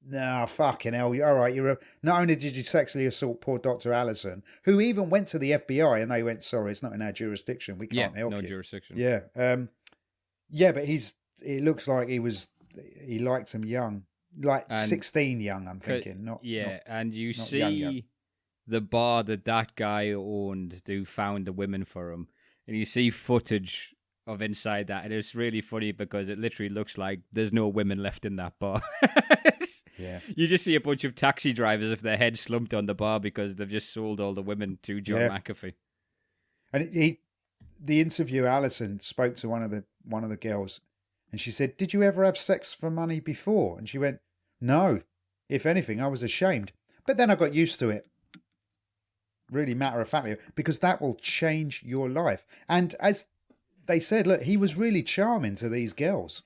no, fucking hell. All right, not only did you sexually assault poor Dr. Allison, who even went to the FBI and they went, sorry, it's not in our jurisdiction. We can't help you. No jurisdiction. Yeah. But it looks like he liked him young. Like 16 young, I'm thinking. And you not see young. the bar that guy owned who found the women for him. And you see footage of inside that. And it's really funny because it literally looks like there's no women left in that bar. Yeah. You just see a bunch of taxi drivers with their heads slumped on the bar because they've just sold all the women to John McAfee. And the interview, Alison spoke to one of the girls, and she said, "Did you ever have sex for money before?" And she went, "No. If anything, I was ashamed. But then I got used to it." Really matter of factly, because that will change your life. And as they said, look, he was really charming to these girls.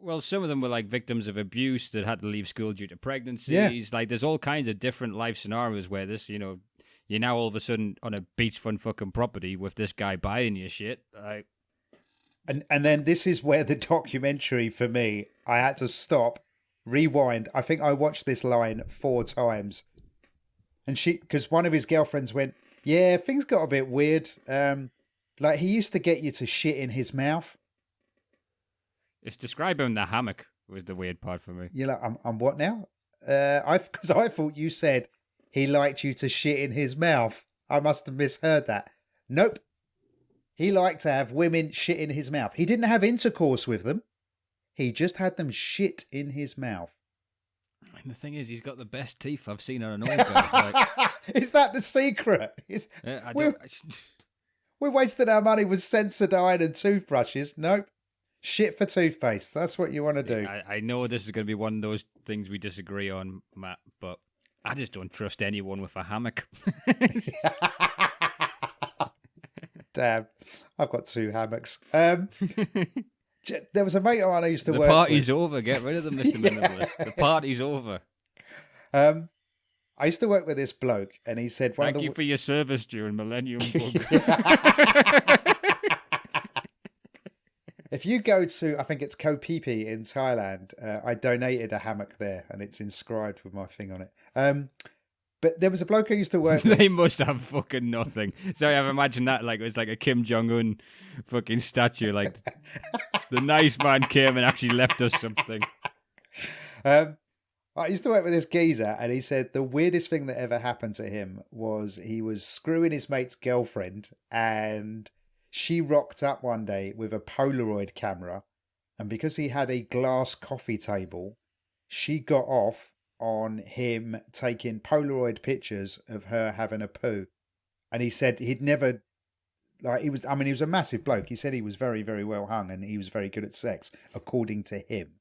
Well, some of them were like victims of abuse that had to leave school due to pregnancies. Yeah. Like, there's all kinds of different life scenarios where this, you're now all of a sudden on a beachfront fucking property with this guy buying your shit. And then this is where the documentary, for me, I had to stop, rewind. I think I watched this line 4 times. And because one of his girlfriends went, yeah, things got a bit weird. Like, he used to get you to shit in his mouth. It's describing the hammock was the weird part for me. You're like, I'm what now? Because I thought you said he liked you to shit in his mouth. I must have misheard that. Nope. He liked to have women shit in his mouth. He didn't have intercourse with them. He just had them shit in his mouth. And the thing is, he's got the best teeth I've seen on an old guy. Is that the secret? We're wasting our money with Sensodyne and toothbrushes. Nope. Shit for toothpaste. That's what you want to do. I know this is going to be one of those things we disagree on, Matt, but I just don't trust anyone with a hammock. Damn. I've got 2 hammocks. There was a mate of mine I used to work with. The party's over. Get rid of them, Mr. Minimalist. The party's over. I used to work with this bloke, and he said... Thank you for your service during Millennium Bug. If you go to, I think it's Koh Phi Phi in Thailand, I donated a hammock there, and it's inscribed with my thing on it. But there was a bloke I used to work with. They must have fucking nothing. So I've imagined that like it was like a Kim Jong-un fucking statue. Like the nice man came and actually left us something. I used to work with this geezer, and he said the weirdest thing that ever happened to him was he was screwing his mate's girlfriend, and she rocked up one day with a Polaroid camera, and because he had a glass coffee table, she got off on him taking Polaroid pictures of her having a poo. And he said he'd never, he was a massive bloke. He said he was very, very well hung and he was very good at sex, according to him.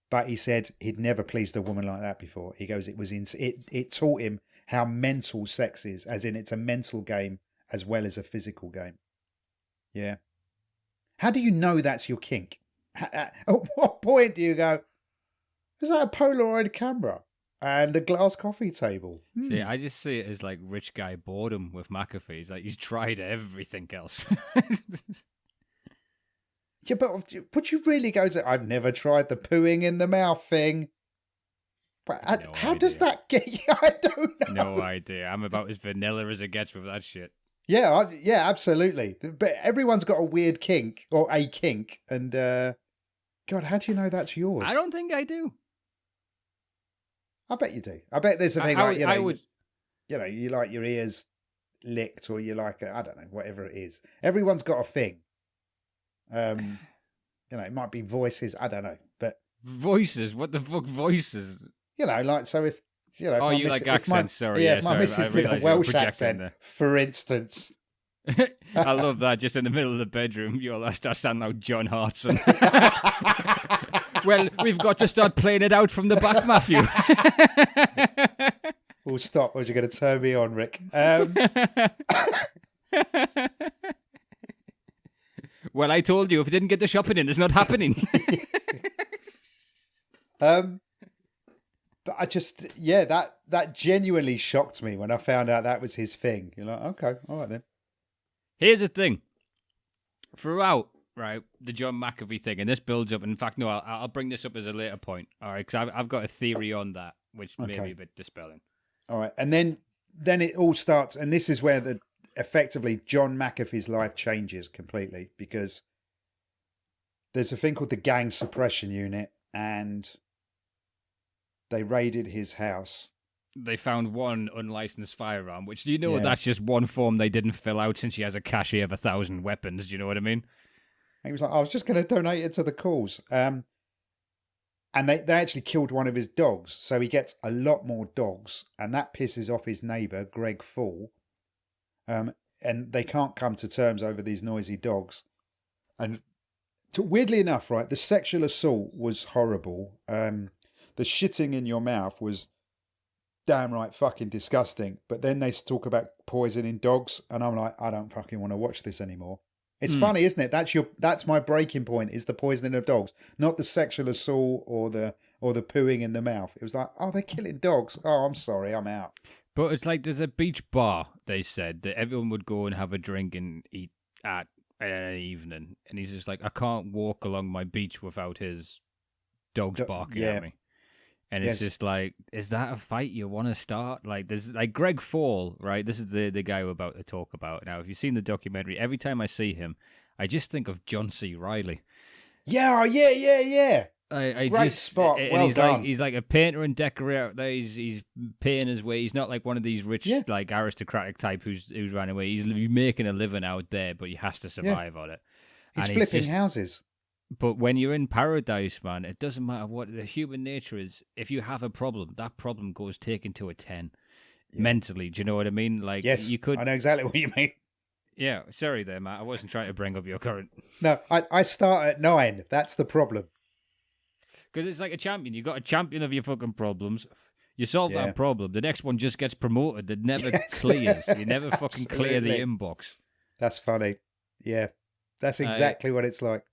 But he said he'd never pleased a woman like that before. He goes, it taught him how mental sex is, as in it's a mental game as well as a physical game. Yeah. How do you know that's your kink? At what point do you go, is that a Polaroid camera and a glass coffee table? See, I just see it as like rich guy boredom with McAfee. He's like, he's tried everything else. Yeah, but would you really go to, I've never tried the pooing in the mouth thing. But how does that get you? I don't know. No idea. I'm about as vanilla as it gets with that shit. Yeah, absolutely. But everyone's got a weird kink or a kink. And God, how do you know that's yours? I don't think I do. I bet you do. I bet there's a thing you like your ears licked, or you like I don't know, whatever it is. Everyone's got a thing. It might be voices. I don't know, but Voices? What the fuck voices? like so if if Oh, my you miss- like if my, accents? Sorry, yeah, yeah, if my sorry. missus I did a realised you were Welsh projecting accent, there. for instance. I love that. Just in the middle of the bedroom, you'll start sounding like John Hartson. Well, we've got to start playing it out from the back, Matthew. We'll stop, or you're going to turn me on, Rick. Well, I told you, if you didn't get the shopping in, it's not happening. But I just, that genuinely shocked me when I found out that was his thing. You're like, okay, all right then. Here's the thing. Throughout, right, the John McAfee thing, and this builds up. In fact, no, I'll bring this up as a later point, all right, because I've got a theory on that, which may be a bit dispelling. All right, and then it all starts, and this is where effectively John McAfee's life changes completely, because there's a thing called the gang suppression unit, and they raided his house. They found one unlicensed firearm, which, that's just one form they didn't fill out since he has a cache of 1,000 weapons. Do you know what I mean? And he was like, I was just going to donate it to the cause. And they actually killed one of his dogs. So he gets a lot more dogs. And that pisses off his neighbour, Greg Fall. And they can't come to terms over these noisy dogs. And weirdly enough, right, the sexual assault was horrible. The shitting in your mouth was downright fucking disgusting. But then they talk about poisoning dogs, and I'm like, I don't fucking want to watch this anymore. It's funny, isn't it? That's my breaking point, is the poisoning of dogs, not the sexual assault or the pooing in the mouth. It was like, oh, they're killing dogs. Oh, I'm sorry, I'm out. But it's like there's a beach bar, they said, that everyone would go and have a drink and eat at an evening. And he's just like, I can't walk along my beach without his dogs barking at me. And it's just like, is that a fight you want to start? Like, there's like Greg Fall, right? This is the guy we're about to talk about. Now, if you've seen the documentary, every time I see him, I just think of John C. Reilly. Yeah. I Great just, spot. And well he's done. he's like a painter and decorator out there. He's paying his way. He's not like one of these rich, like aristocratic type who's ran away. He's making a living out there, but he has to survive on it. He's flipping houses. But when you're in paradise, man, it doesn't matter what the human nature is. If you have a problem, that problem goes taken to a 10 mentally. Do you know what I mean? Like, yes, you could. I know exactly what you mean. Yeah, sorry there, Matt. I wasn't trying to bring up your current. No, I start at 9. That's the problem. Because it's like a champion. You got a champion of your fucking problems. You solve that problem. The next one just gets promoted. It never clears. You never fucking clear the inbox. That's funny. Yeah, that's exactly what it's like.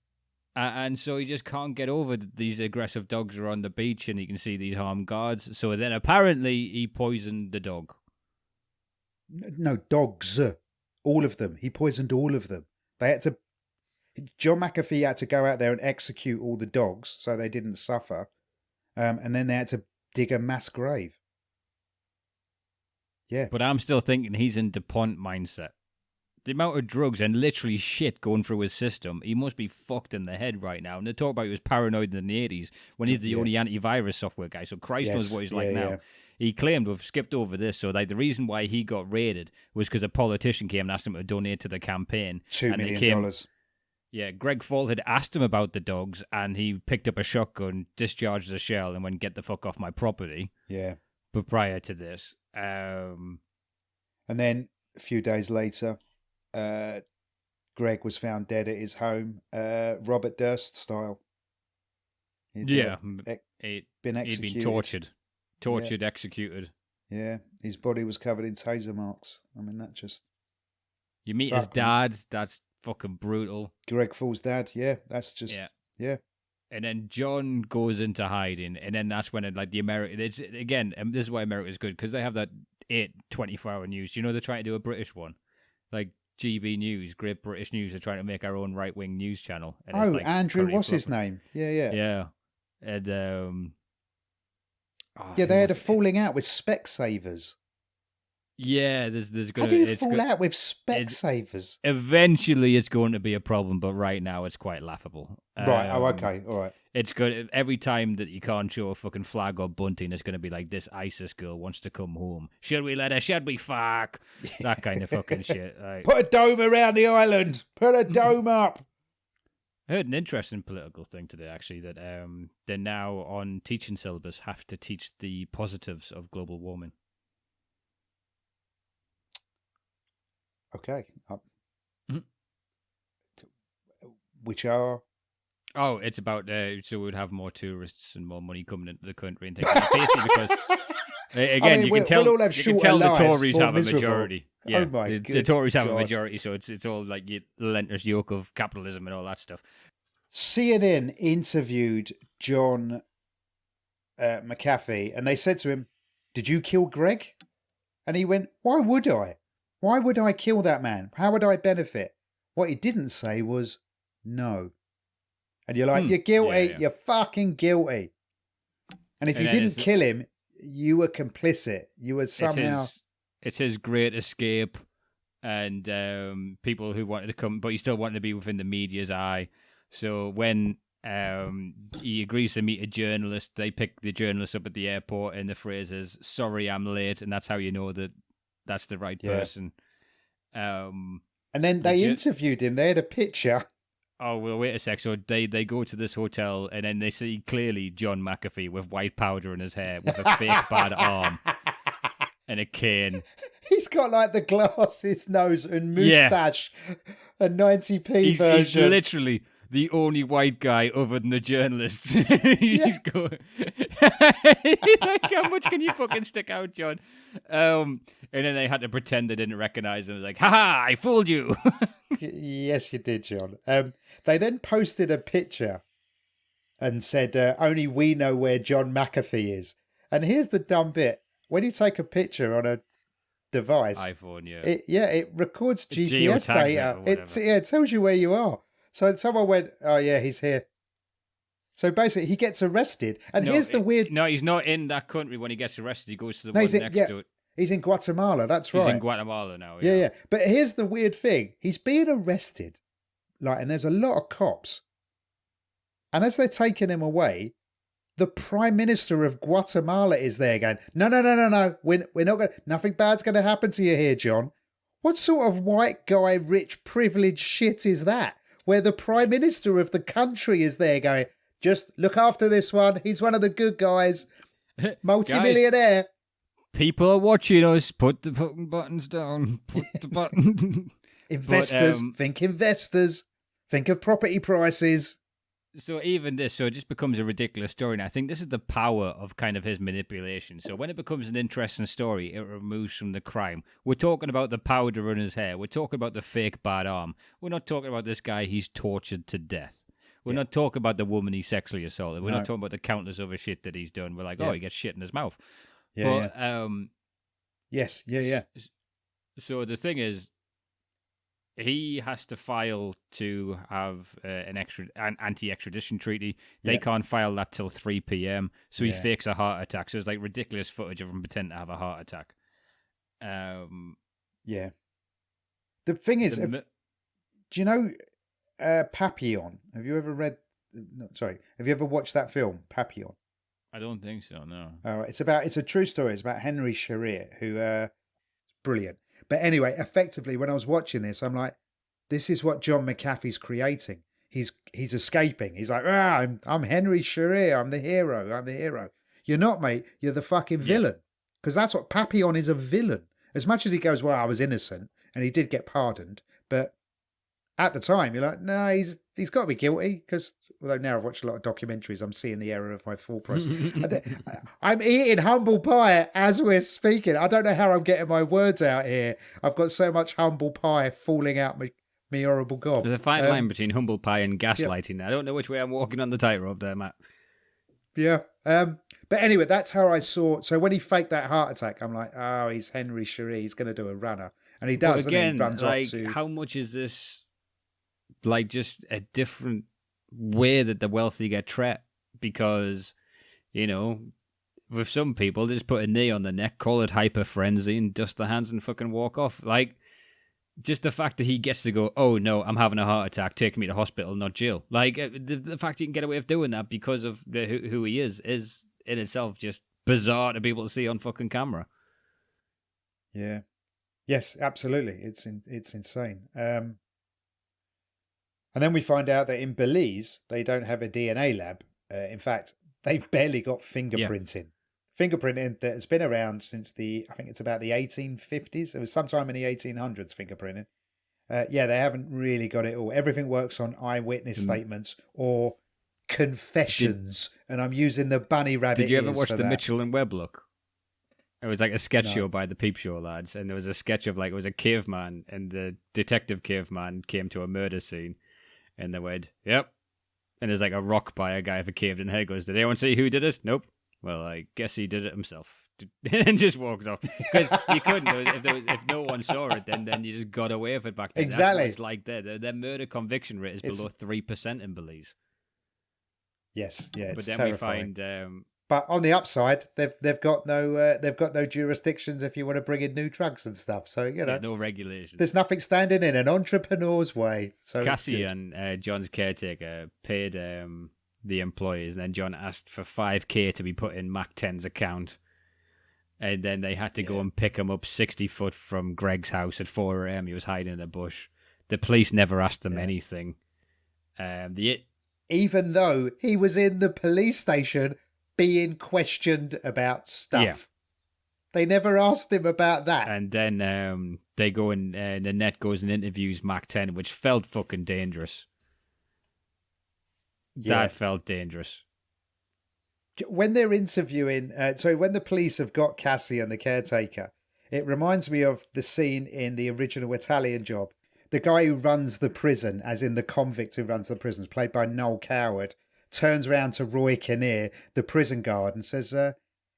And so he just can't get over that these aggressive dogs are on the beach and he can see these armed guards. So then apparently he poisoned the dog. No, dogs. All of them. He poisoned all of them. John McAfee had to go out there and execute all the dogs so they didn't suffer. And then they had to dig a mass grave. Yeah. But I'm still thinking he's in DuPont mindset. The amount of drugs and literally shit going through his system, he must be fucked in the head right now. And they talk about he was paranoid in the 80s when he's the only antivirus software guy. So Christ knows what he's like now. Yeah. He claimed, we've skipped over this, so like the reason why he got raided was because a politician came and asked him to donate to the campaign. $2 million. Yeah, Greg Fall had asked him about the dogs, and he picked up a shotgun, discharged the shell, and went, get the fuck off my property. Yeah. But prior to this... And then a few days later... Greg was found dead at his home, Robert Durst style. He'd been executed. He'd been tortured, executed. Yeah, his body was covered in taser marks. I mean, that just... You meet his dad, that's fucking brutal. Greg Fall's dad, that's just... Yeah. And then John goes into hiding, and then that's when the American... Again, this is why America's good, because they have that 24-hour news. Do you know they're trying to do a British one? Like... GB News, Great British News, are trying to make our own right-wing news channel. And Andrew, what's his name? Yeah. And, they had a falling out with Specsavers. Yeah, there's going to... How do you fall out with Specsavers? Eventually, it's going to be a problem, but right now, it's quite laughable. Right, okay, all right. It's good. Every time that you can't show a fucking flag or bunting, it's going to be like, this ISIS girl wants to come home. Should we let her? Should we fuck? That kind of fucking shit. Like, put a dome around the island. Put a dome up. I heard an interesting political thing today, actually, that they're now on teaching syllabus have to teach the positives of global warming. Okay. Mhm. Which are... Oh, it's about so we'd have more tourists and more money coming into the country and things. And basically, because again, you can tell we'll all have you can shorter tell the lives, Tories more have miserable. a majority. Oh Yeah, my the Tories have God. a majority, so it's all like the relentless yoke of capitalism and all that stuff. CNN interviewed John McAfee, and they said to him, "Did you kill Greg?" And he went, "Why would I? Why would I kill that man? How would I benefit?" What he didn't say was no. And you're like, you're guilty. Yeah. You're fucking guilty. And if And you then didn't kill him, you were complicit. You were somehow... It's his great escape, and people who wanted to come, but he still wanted to be within the media's eye. So when he agrees to meet a journalist, they pick the journalist up at the airport, and the phrase is, "Sorry, I'm late," and that's how you know that that's the right person. And then they interviewed him. They had a picture. Oh, well, wait a sec. So they go to this hotel, and then they see clearly John McAfee with white powder in his hair, with a fake bad arm and a cane. He's got like the glasses, nose, and moustache. A 90p version. He's literally the only white guy other than the journalists. He's going, like, how much can you fucking stick out, John? And then they had to pretend they didn't recognize him. Like, haha, I fooled you. Yes, you did, John. They then posted a picture and said, only we know where John McAfee is. And here's the dumb bit. When you take a picture on a device, iPhone, it records GPS data. It tells you where you are. So someone went, "Oh yeah, he's here." So basically, he gets arrested. And here's the weird... No, he's not in that country when he gets arrested. He goes to the one next to it. He's in Guatemala, that's right. He's in Guatemala now, Yeah. But here's the weird thing. He's being arrested, and there's a lot of cops. And as they're taking him away, the Prime Minister of Guatemala is there going, No. We're not going to... Nothing bad's going to happen to you here, John. What sort of white guy, rich, privileged shit is that? Where the Prime Minister of the country is there going, "Just look after this one. He's one of the good guys. Multi-millionaire." Guys, people are watching us. Put the fucking buttons down. Put the button. Investors. Think investors. Think of property prices. So even this, it just becomes a ridiculous story. And I think this is the power of kind of his manipulation. So when it becomes an interesting story, it removes from the crime. We're talking about the powder in his hair. We're talking about the fake bad arm. We're not talking about this guy he's tortured to death. We're not talking about the woman he sexually assaulted. We're not talking about the countless other shit that he's done. We're like, he gets shit in his mouth. Yes. So the thing is, he has to file to have an anti-extradition treaty. They can't file that till 3 p.m. So he fakes a heart attack. So it's like ridiculous footage of him pretending to have a heart attack. The thing is, do you know Papillon? Have you ever read? No, sorry, have you ever watched that film, Papillon? I don't think so. No. All right, it's a true story. It's about Henry Scheisse, who brilliant. But anyway, effectively, when I was watching this, I'm like, this is what John McAfee's creating. He's escaping. He's like, I'm Henry Scheisse. I'm the hero. You're not, mate. You're the fucking villain. Because that's what Papillon is, a villain. As much as he goes, well, I was innocent, and he did get pardoned, but at the time, you're like, no, he's got to be guilty. Because although now I've watched a lot of documentaries, I'm seeing the error of my thought process. I'm eating humble pie as we're speaking. I don't know how I'm getting my words out here. I've got so much humble pie falling out me horrible gob. There's a fine line between humble pie and gaslighting. I don't know which way I'm walking on the tightrope there, Matt. Yeah. But anyway, that's how I saw. So when he faked that heart attack, I'm like, oh, he's Henry Scheisse. He's going to do a runner. And he does. But again, and he runs off to... how much is this like just a different way that the wealthy get trapped? Because, with some people, they just put a knee on the neck, call it hyper frenzy, and dust their hands and fucking walk off. Like, just the fact that he gets to go, oh no, I'm having a heart attack, take me to hospital, not jail. Like, the fact he can get away with doing that because of who he is in itself just bizarre to be able to see on fucking camera. Yeah. Yes, absolutely. It's insane. And then we find out that in Belize, they don't have a DNA lab. In fact, they've barely got fingerprinting. Fingerprinting that has been around since I think it's about the 1850s. It was sometime in the 1800s, fingerprinting. They haven't really got it all. Everything works on eyewitness statements or confessions. And I'm using the bunny rabbit. Did you ever watch the Mitchell and Webb look? It was like a sketch show by the Peep Show lads. And there was a sketch of it was a caveman, and the detective caveman came to a murder scene. And they went, yep. And there's like a rock by a guy with a caved-in head. Goes, did anyone see who did it? Nope. Well, I guess he did it himself. And just walks off. Because you couldn't. If no one saw it, then you just got away with it back then. Exactly. That's what it's like there. Their murder conviction rate is below 3% in Belize. Yes, yeah, it's but then terrifying. We find... But on the upside, they've got no jurisdictions if you want to bring in new drugs and stuff. So no regulations. There's nothing standing in an entrepreneur's way. So Cassie and John's caretaker paid the employees, and then John asked for $5,000 to be put in Mac 10's account, and then they had to go and pick him up 60 foot from Greg's house at 4 a.m. He was hiding in a bush. The police never asked them anything. Even though he was in the police station being questioned about stuff. Yeah. They never asked him about that. And then they go and Nanette goes and interviews Mac 10, which felt fucking dangerous. Yeah. That felt dangerous. When they're interviewing, when the police have got Cassie and the caretaker, it reminds me of the scene in the original Italian Job. The guy who runs the prison, as in the convict who runs the prison, is played by Noel Coward, turns around to Roy Kinnear, the prison guard, and says,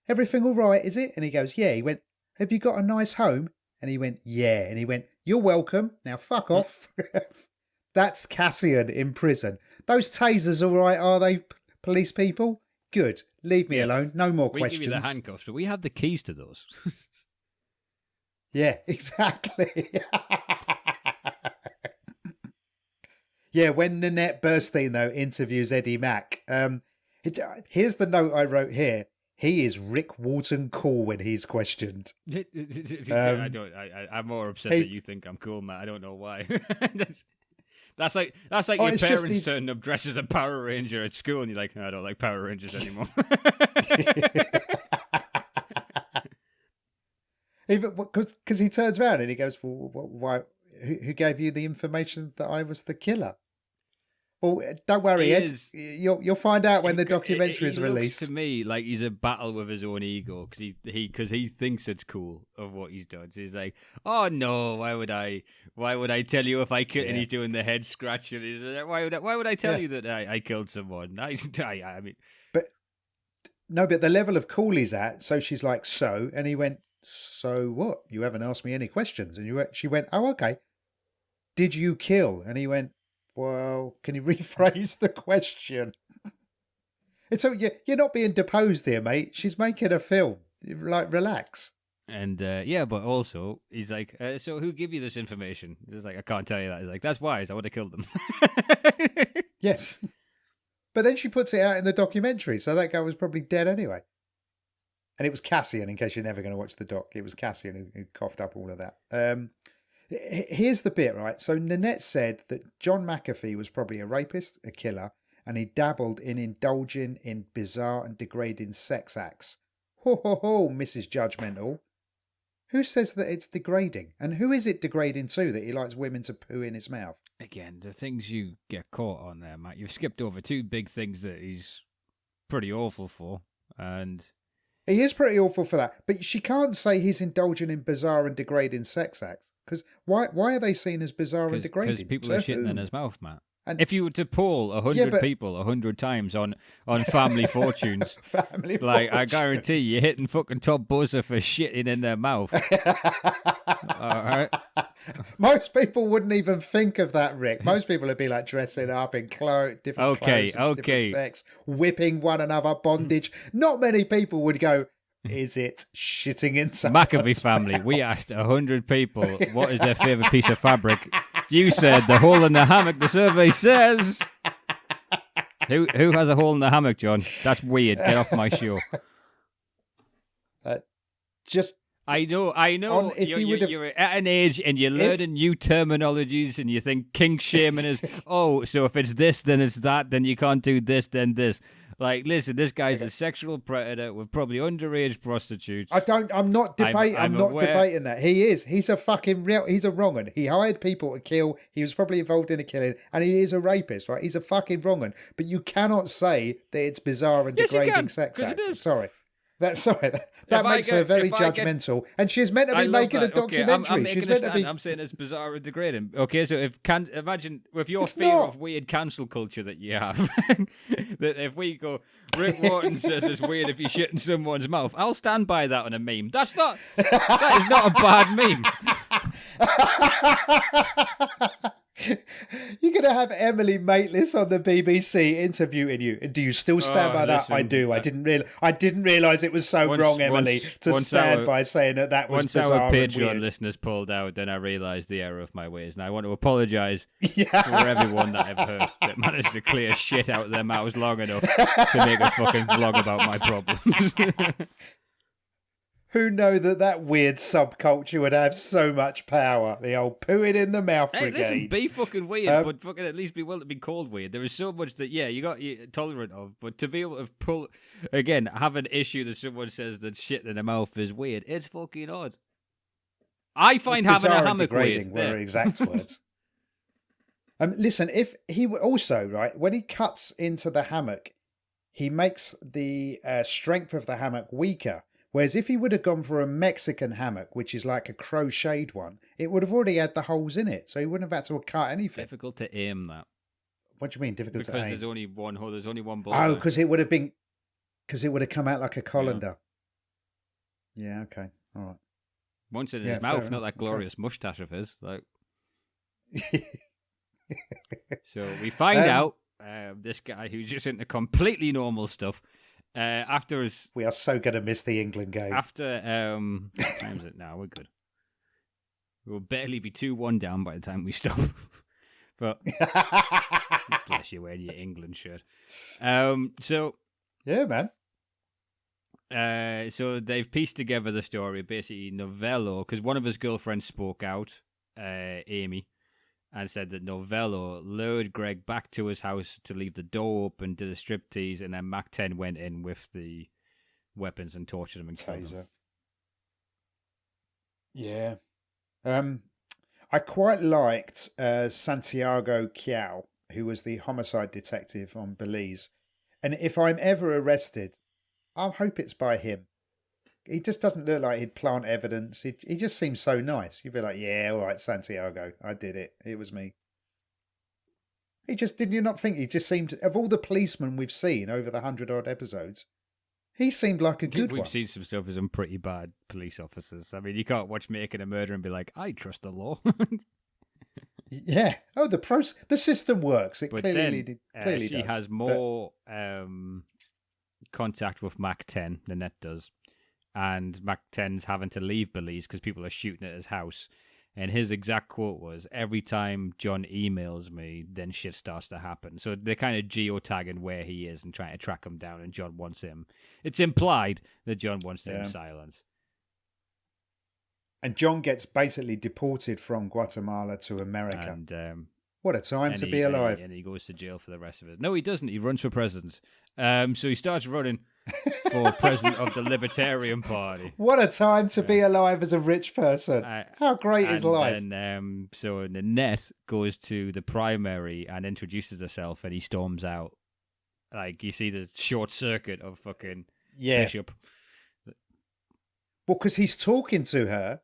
everything all right, is it? And he goes, yeah. He went, have you got a nice home? And he went, yeah. And he went, you're welcome. Now fuck off. That's Cassian in prison. Those tasers all right, are they, police people? Good. Leave me alone. No more questions. We give you the handcuffs, but we have the keys to those. Yeah, exactly. Yeah, when Nanette Burstein, though, interviews Eddie Mack, here's the note I wrote here. He is Rick Walton cool when he's questioned. I'm more upset that you think I'm cool, Matt. I don't know why. That's like your parents turning up dressed as a Power Ranger at school, and you're like, I don't like Power Rangers anymore. Because he turns around and he goes, well, why? Who gave you the information that I was the killer? Well, don't worry, Ed. You'll find out when the documentary is released. Looks to me like he's a battle with his own ego because he thinks it's cool of what he's done. So he's like, oh no, why would I tell you if I killed? And he's doing the head scratch, and he's like, why would I tell you that I killed someone? I mean, but the level of cool he's at. So she's like, so, and he went, so what? You haven't asked me any questions. And she went, oh, okay. Did you kill? And he went, well, can you rephrase the question? And so you're not being deposed here, mate. She's making a film. Like, relax. And but also he's like, so who gave you this information? He's like, I can't tell you that. He's like, that's wise. I would have killed them. Yes. But then she puts it out in the documentary, so that guy was probably dead anyway. And it was Cassian, in case you're never going to watch the doc. It was Cassian who coughed up all of that. Here's the bit, right? So Nanette said that John McAfee was probably a rapist, a killer, and he dabbled in indulging in bizarre and degrading sex acts. Ho, ho, ho, Mrs. Judgmental. Who says that it's degrading? And who is it degrading to that he likes women to poo in his mouth? Again, the things you get caught on there, Matt. You've skipped over two big things that he's pretty awful for. And he is pretty awful for that. But she can't say he's indulging in bizarre and degrading sex acts. Because why are they seen as bizarre and degrading? Because people are shitting in his mouth, Matt. And if you were to poll 100 people 100 times on Family Fortunes, I guarantee you're hitting fucking top buzzer for shitting in their mouth. All right. Most people wouldn't even think of that, Rick. Most people would be like dressing up in different clothes, different sex, whipping one another, bondage. Not many people would go, is it shitting in someone? McAfee family, we asked 100 people what is their favourite piece of fabric. You said the hole in the hammock. The survey says. Who has a hole in the hammock, John? That's weird. Get off my show. I know. if he would have, You're at an age and you're learning new terminologies, and you think kink shaming is, so if it's this, then it's that, then you can't do this, then this. Like, listen, this guy's a sexual predator with probably underage prostitutes. I'm not debating. I'm not debating that. He is. He's a fucking real. He's a wrong un. He hired people to kill. He was probably involved in a killing, and he is a rapist, right? He's a fucking wrong un. But you cannot say that it's bizarre and degrading sex acts. Sorry. That makes her very judgmental, and she's meant to be making a documentary. Okay, she's meant to be. I'm saying it's bizarre and degrading. Okay, so imagine with your fear of weird cancel culture that you have, that if we go, Rick Wharton says it's weird if you shit in someone's mouth, I'll stand by that on a meme. That is not a bad meme. You're going to have Emily Maitlis on the BBC interviewing you. Do you still stand by that? I do. I didn't realise it was so wrong, Emily, to stand by saying that was bizarre. Once our Patreon and listeners pulled out, then I realised the error of my ways. And I want to apologise for everyone that I've heard that managed to clear shit out of their mouths long enough to make a fucking vlog about my problems. Who know that weird subculture would have so much power? The old pooing in the mouth brigade. Listen, be fucking weird, but fucking at least be willing to be called weird. There is so much that, you're tolerant of, but to be able to have an issue that someone says that shit in their mouth is weird, it's fucking odd. I find having a hammock weird. Were exact words. Listen, if he also, right, when he cuts into the hammock, he makes the strength of the hammock weaker. Whereas if he would have gone for a Mexican hammock, which is like a crocheted one, it would have already had the holes in it, so he wouldn't have had to cut anything. Difficult to aim that. What do you mean difficult to aim? Because there's only one hole, there's only one ball. Oh, because it would have come out like a colander. Yeah, okay, all right. Once in his mouth, not that glorious moustache of his. Like. So we find out this guy who's just into completely normal stuff. We are so going to miss the England game. After, what time is it now? We're good. We'll barely be 2-1 down by the time we stop. But, bless you wearing your England shirt. So... Yeah, man. So they've pieced together the story. Basically, Novello, because one of his girlfriends spoke out, Amy, and said that Novello lured Greg back to his house to leave the door open, did a striptease, and then Mac 10 went in with the weapons and tortured him and killed him. Yeah. I quite liked Santiago Chiao, who was the homicide detective on Belize. And if I'm ever arrested, I hope it's by him. He just doesn't look like he'd plant evidence. He just seems so nice. You'd be like, yeah, all right, Santiago, I did it. It was me. Did you not think he just seemed, of all the policemen we've seen over the 100-odd episodes, he seemed like a good one. We've seen some stuff with some pretty bad police officers. I mean, you can't watch Making a Murder and be like, I trust the law. Yeah. Oh, the system works. It clearly does. She has more contact with Mac 10 than Net does. And Mac 10's having to leave Belize because people are shooting at his house. And his exact quote was, every time John emails me, then shit starts to happen. So they're kind of geotagging where he is and trying to track him down, and John wants him. It's implied that John wants him in silence. And John gets basically deported from Guatemala to America. And what a time to be alive. And he goes to jail for the rest of it. No, he doesn't. He runs for president. So he starts running for president of the Libertarian Party. What a time to be alive as a rich person. How great is life? And so Nanette goes to the primary and introduces herself, and he storms out. Like, you see the short circuit of fucking Bishop. Well, because he's talking to her,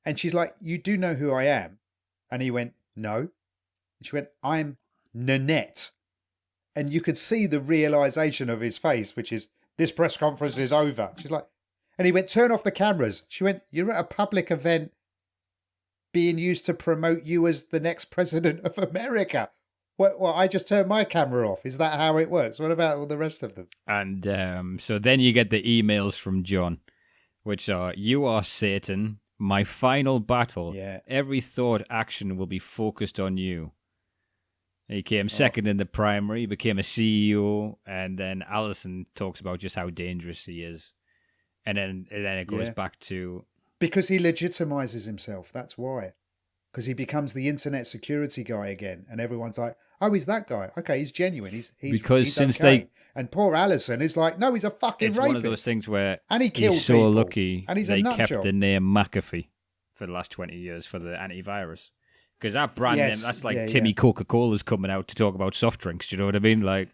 and she's like, you do know who I am? And he went, no. And she went, I'm Nanette. And you could see the realization of his face, which is, this press conference is over. She's like, and he went, turn off the cameras. She went, you're at a public event being used to promote you as the next president of America. Well, I just turned my camera off. Is that how it works? What about all the rest of them? And so then you get the emails from John, which are, you are Satan, my final battle. Yeah. Every thought action will be focused on you. He came second in the primary, became a CEO, and then Allison talks about just how dangerous he is. And then it goes back to Because he legitimizes himself. That's why. Because he becomes the internet security guy again, and everyone's like, "Oh, he's that guy. Okay, he's genuine. He's since okay." And poor Alison is like, "No, he's a fucking it's rapist." one of those things where and he killed he's so people, lucky and he's they a nut kept job. the name McAfee for the last 20 years for the antivirus. Because that brand name, that's like Timmy Coca-Cola's coming out to talk about soft drinks. Do you know what I mean? Like,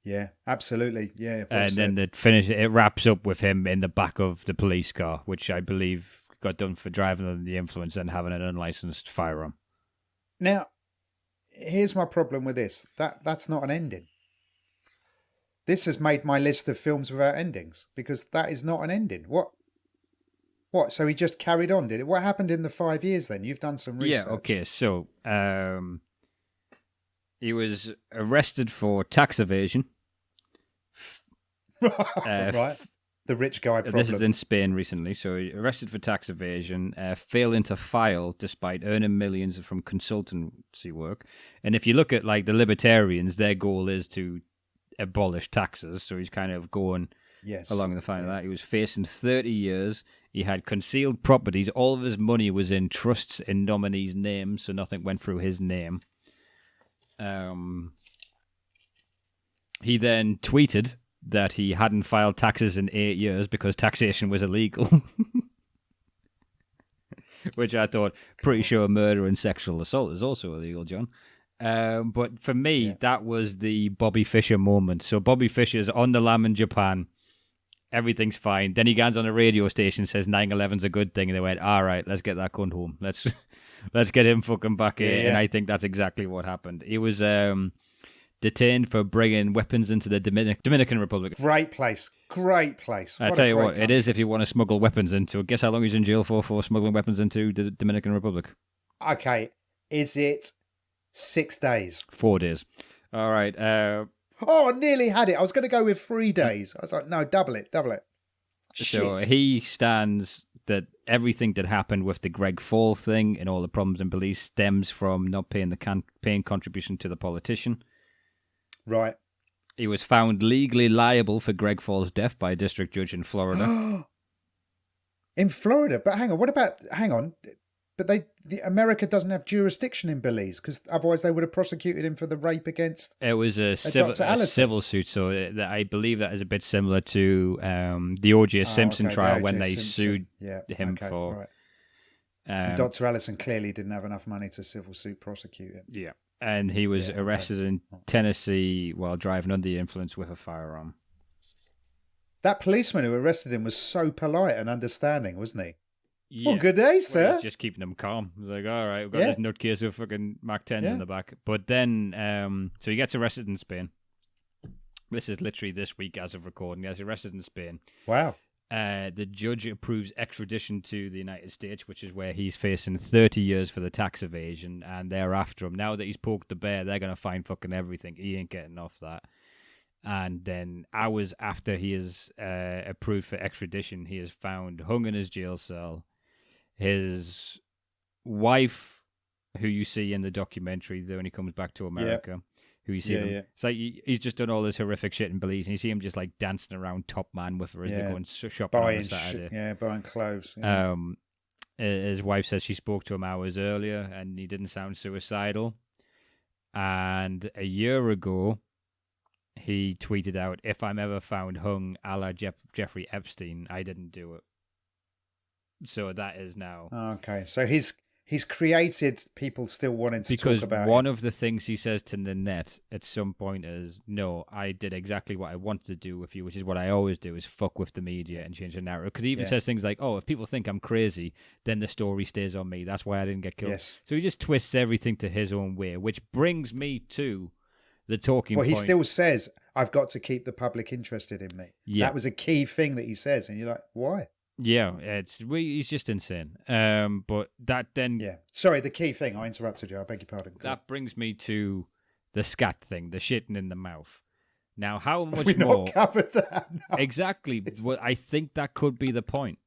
yeah, absolutely, yeah. And then it wraps up with him in the back of the police car, which I believe got done for driving under the influence and having an unlicensed firearm. Now, here's my problem with this. That's not an ending. This has made my list of films without endings, because that is not an ending. What? So he just carried on, did it? What happened in the 5 years then? You've done some research. Yeah, okay, so he was arrested for tax evasion. Right. The rich guy problem. This is in Spain recently. So he arrested for tax evasion, failing to file despite earning millions from consultancy work. And if you look at like the libertarians, their goal is to abolish taxes. So he's kind of going along the line of that. He was facing 30 years. He had concealed properties. All of his money was in trusts in nominees' names, so nothing went through his name. He then tweeted that he hadn't filed taxes in 8 years because taxation was illegal. Which I thought, pretty sure murder and sexual assault is also illegal, John. But for me, that was the Bobby Fischer moment. So Bobby Fischer's on the lam in Japan. Everything's fine. Then he gets on a radio station, says 9/11's a good thing, and they went, all right, let's get that cunt home. Let's get him fucking back here. Yeah. And I think that's exactly what happened. He was detained for bringing weapons into the Dominican Republic. Great place. I tell you what, it is if you want to smuggle weapons into it. Guess how long he's in jail for smuggling weapons into the Dominican Republic? Okay. Is it 6 days? 4 days. All right. I nearly had it. I was going to go with 3 days. I was like, no, double it. So Shit. he stands that everything that happened with the Greg Fall thing and all the problems in police stems from not paying paying contribution to the politician. Right. He was found legally liable for Greg Fall's death by a district judge in Florida. In Florida? But hang on. But America doesn't have jurisdiction in Belize, because otherwise they would have prosecuted him for the rape against. It was a civil suit, so I believe that is a bit similar to the O.J. Simpson trial when they sued him for. Right. Dr. Allison clearly didn't have enough money to civil suit prosecute him. Yeah, and he was arrested in Tennessee while driving under the influence with a firearm. That policeman who arrested him was so polite and understanding, wasn't he? Yeah. Well, good day, sir. He's just keeping them calm. He's like, all right, we've got this nutcase with fucking Mac 10s in the back. But then, so he gets arrested in Spain. This is literally this week as of recording. He gets arrested in Spain. Wow. The judge approves extradition to the United States, which is where he's facing 30 years for the tax evasion, and they're after him. Now that he's poked the bear, they're going to find fucking everything. He ain't getting off that. And then hours after he is approved for extradition, he is found hung in his jail cell. His wife, who you see in the documentary, when he comes back to America, who you see it's like he's just done all this horrific shit in Belize, and you see him just like dancing around Top Man with her as they're going shopping on a Saturday. Buying clothes. Yeah. His wife says she spoke to him hours earlier, and he didn't sound suicidal. And a year ago, he tweeted out, "If I'm ever found hung a la Jeffrey Epstein, I didn't do it." So that is now okay. So he's created people still wanting to talk about because one of the things he says to the net at some point is, "No, I did exactly what I wanted to do with you, which is what I always do: is fuck with the media and change the narrative." Because he even says things like, "Oh, if people think I'm crazy, then the story stays on me. That's why I didn't get killed." Yes. So he just twists everything to his own way, which brings me to the talking point. Well, he still says, "I've got to keep the public interested in me." Yeah. That was a key thing that he says, and you're like, why? Yeah, he's just insane. But that then... Yeah. Sorry, the key thing. I interrupted you. I beg your pardon. That brings me to the scat thing, the shitting in the mouth. Now, how much We've more... not covered that. No. Exactly. Well, I think that could be the point.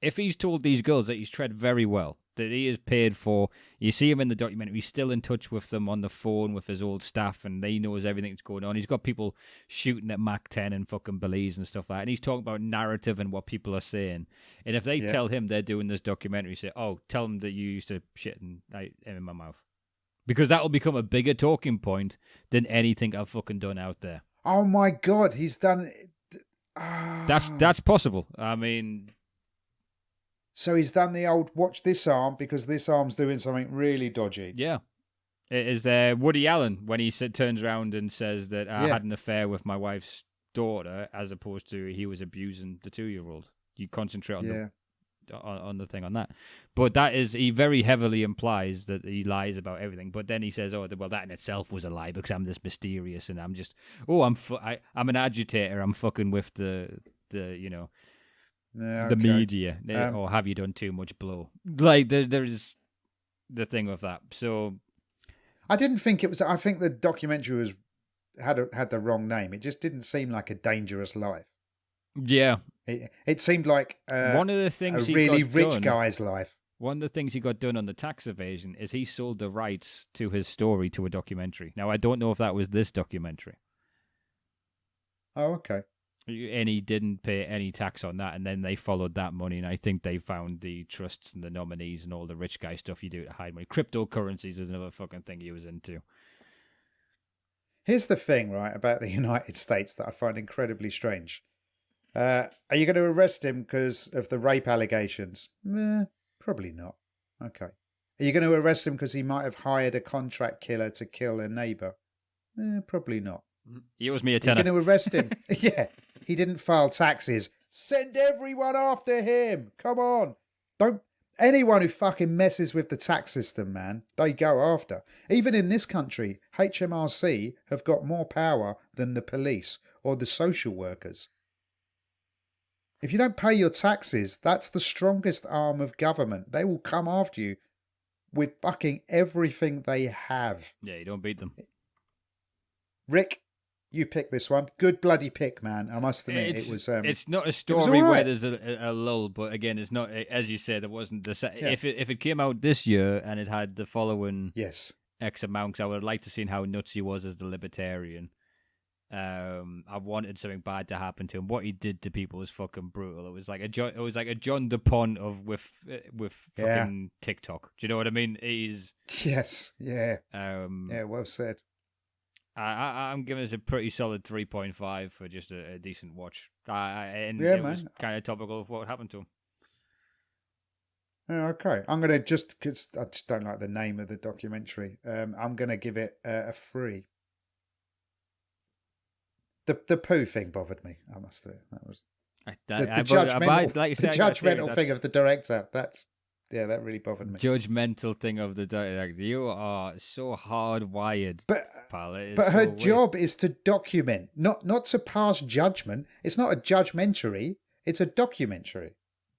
If he's told these girls that he's tread very well, that he is paid for. You see him in the documentary. He's still in touch with them on the phone with his old staff, and he knows everything that's going on. He's got people shooting at Mac 10 and fucking Belize and stuff like that. And he's talking about narrative and what people are saying. And if they tell him they're doing this documentary, say, "Oh, tell them that you used to shit in my mouth," because that will become a bigger talking point than anything I've fucking done out there. Oh my God, he's done. That's possible. I mean. So he's done the old watch this arm because this arm's doing something really dodgy. Yeah. It is Woody Allen when he turns around and says that I had an affair with my wife's daughter as opposed to he was abusing the 2-year-old. You concentrate on the thing on that. But that is, he very heavily implies that he lies about everything. But then he says, oh, well, that in itself was a lie because I'm this mysterious and I'm just, I'm an agitator. I'm fucking with the media, or have you done too much blow? Like there's the thing with that. So I didn't think it was. I think the documentary had the wrong name. It just didn't seem like A Dangerous Life. Yeah, it seemed like one of the things a really rich guy's life. One of the things he got done on the tax evasion is he sold the rights to his story to a documentary. Now I don't know if that was this documentary. Oh, okay. And he didn't pay any tax on that, and then they followed that money, and I think they found the trusts and the nominees and all the rich guy stuff you do to hide money. Cryptocurrencies is another fucking thing he was into. Here's the thing, right, about the United States that I find incredibly strange. Are you going to arrest him because of the rape allegations? Probably not. Okay. Are you going to arrest him because he might have hired a contract killer to kill a neighbour? Probably not. He owes me a tenner. You're going to arrest him? Yeah. He didn't file taxes. Send everyone after him. Come on. Don't. Anyone who fucking messes with the tax system, man, they go after. Even in this country, HMRC have got more power than the police or the social workers. If you don't pay your taxes, that's the strongest arm of government. They will come after you with fucking everything they have. Yeah, you don't beat them. Rick, you pick this one. Good bloody pick, man. I must admit, it was. It's not a story where there's a lull, but again, it's not, as you said, it wasn't the. Yeah. If it came out this year and it had the following X amount, 'cause I would have liked to see how nuts he was as the libertarian. I wanted something bad to happen to him. What he did to people was fucking brutal. It was like a John DePont with fucking TikTok. Do you know what I mean? He's yeah. Well said. I'm giving this a pretty solid 3.5 for just a decent watch. And it was kind of topical of what happened to him. Okay, I'm gonna because I just don't like the name of the documentary. I'm gonna give it a 3. The poo thing bothered me. I must admit that was the judgmental thing of the director. That really bothered me. Judgmental thing of the director. You are so hardwired, pal. But her job is to document, not to pass judgment. It's not a judgmentary. It's a documentary.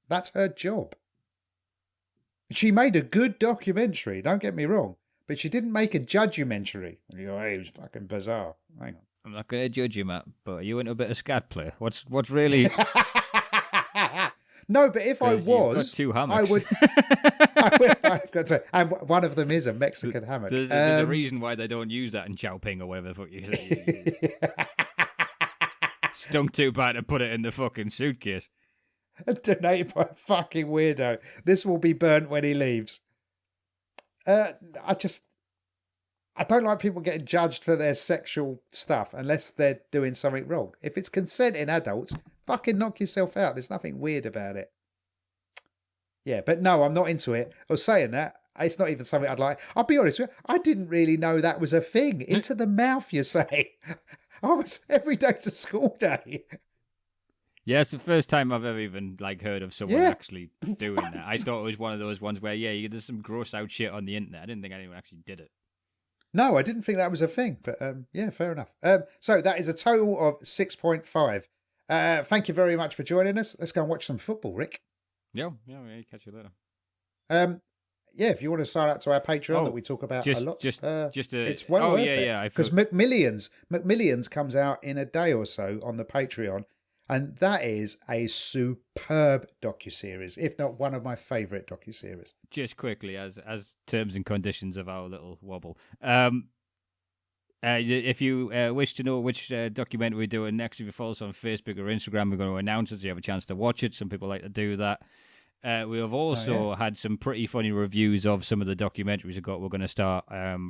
That's her job. She made a good documentary. Don't get me wrong, but she didn't make a judgumentary. You go, hey, it was fucking bizarre. Hang on. I'm not going to judge you, Matt, but are you into a bit of scat play? What's really? No, but if I was, two hammocks. I would. I've got to, and one of them is a Mexican hammock. There's a reason why they don't use that in Chowping or whatever the fuck you say. Stunk too bad to put it in the fucking suitcase. Donated by a fucking weirdo. This will be burnt when he leaves. I don't like people getting judged for their sexual stuff unless they're doing something wrong. If it's consenting adults, fucking knock yourself out. There's nothing weird about it. Yeah, but no, I'm not into it. I was saying that. It's not even something I'd like. I'll be honest with you, I didn't really know that was a thing. Into the mouth, you say. I was every day's a school day. Yeah, it's the first time I've ever even heard of someone actually doing that. I thought it was one of those ones where, there's some gross out shit on the internet. I didn't think anyone actually did it. No, I didn't think that was a thing, but fair enough. So that is a total of 6.5. Thank you very much for joining us. Let's go and watch some football, Rick. Yeah, catch you later. If you want to sign up to our Patreon that we talk about a lot, it's well worth it. Because McMillions comes out in a day or so on the Patreon. And that is a superb docuseries, if not one of my favourite docuseries. Just quickly, as terms and conditions of our little wobble. If you wish to know which documentary we're doing next, if you follow us on Facebook or Instagram, we're going to announce it so you have a chance to watch it. Some people like to do that. We have also had some pretty funny reviews of some of the documentaries we've got. We're going to start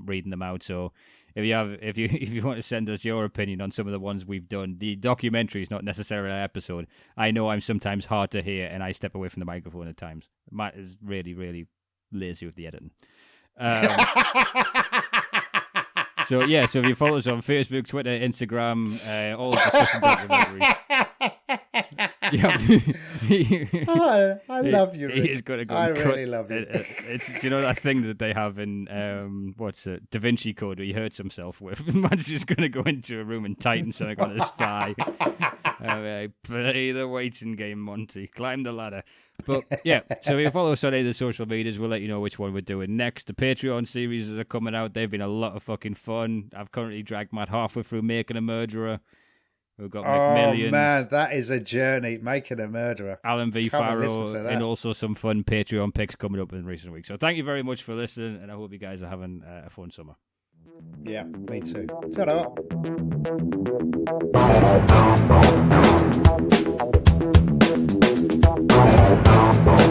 reading them out. So if you want to send us your opinion on some of the ones we've done, the documentary is not necessarily an episode. I know I'm sometimes hard to hear and I step away from the microphone at times. Matt is really, really lazy with the editing. So if you follow us on Facebook, Twitter, Instagram, all discussion documentaries. I love you, Rick. He's got to go. I really love you. Do you know that thing that they have in Da Vinci Code where he hurts himself with? Man's just going to go into a room and tighten something on his thigh. Play the waiting game, Monty. Climb the ladder. But yeah, so if you follow us on any of the social medias, we'll let you know which one we're doing next. The Patreon series are coming out. They've been a lot of fucking fun. I've currently dragged Matt halfway through Making a Murderer. We've got McMillions. Oh man, that is a journey. Making a Murderer. Alan V. Farrow, and also some fun Patreon picks coming up in recent weeks. So thank you very much for listening, and I hope you guys are having a fun summer. Yeah, me too. Ta-da. Oh,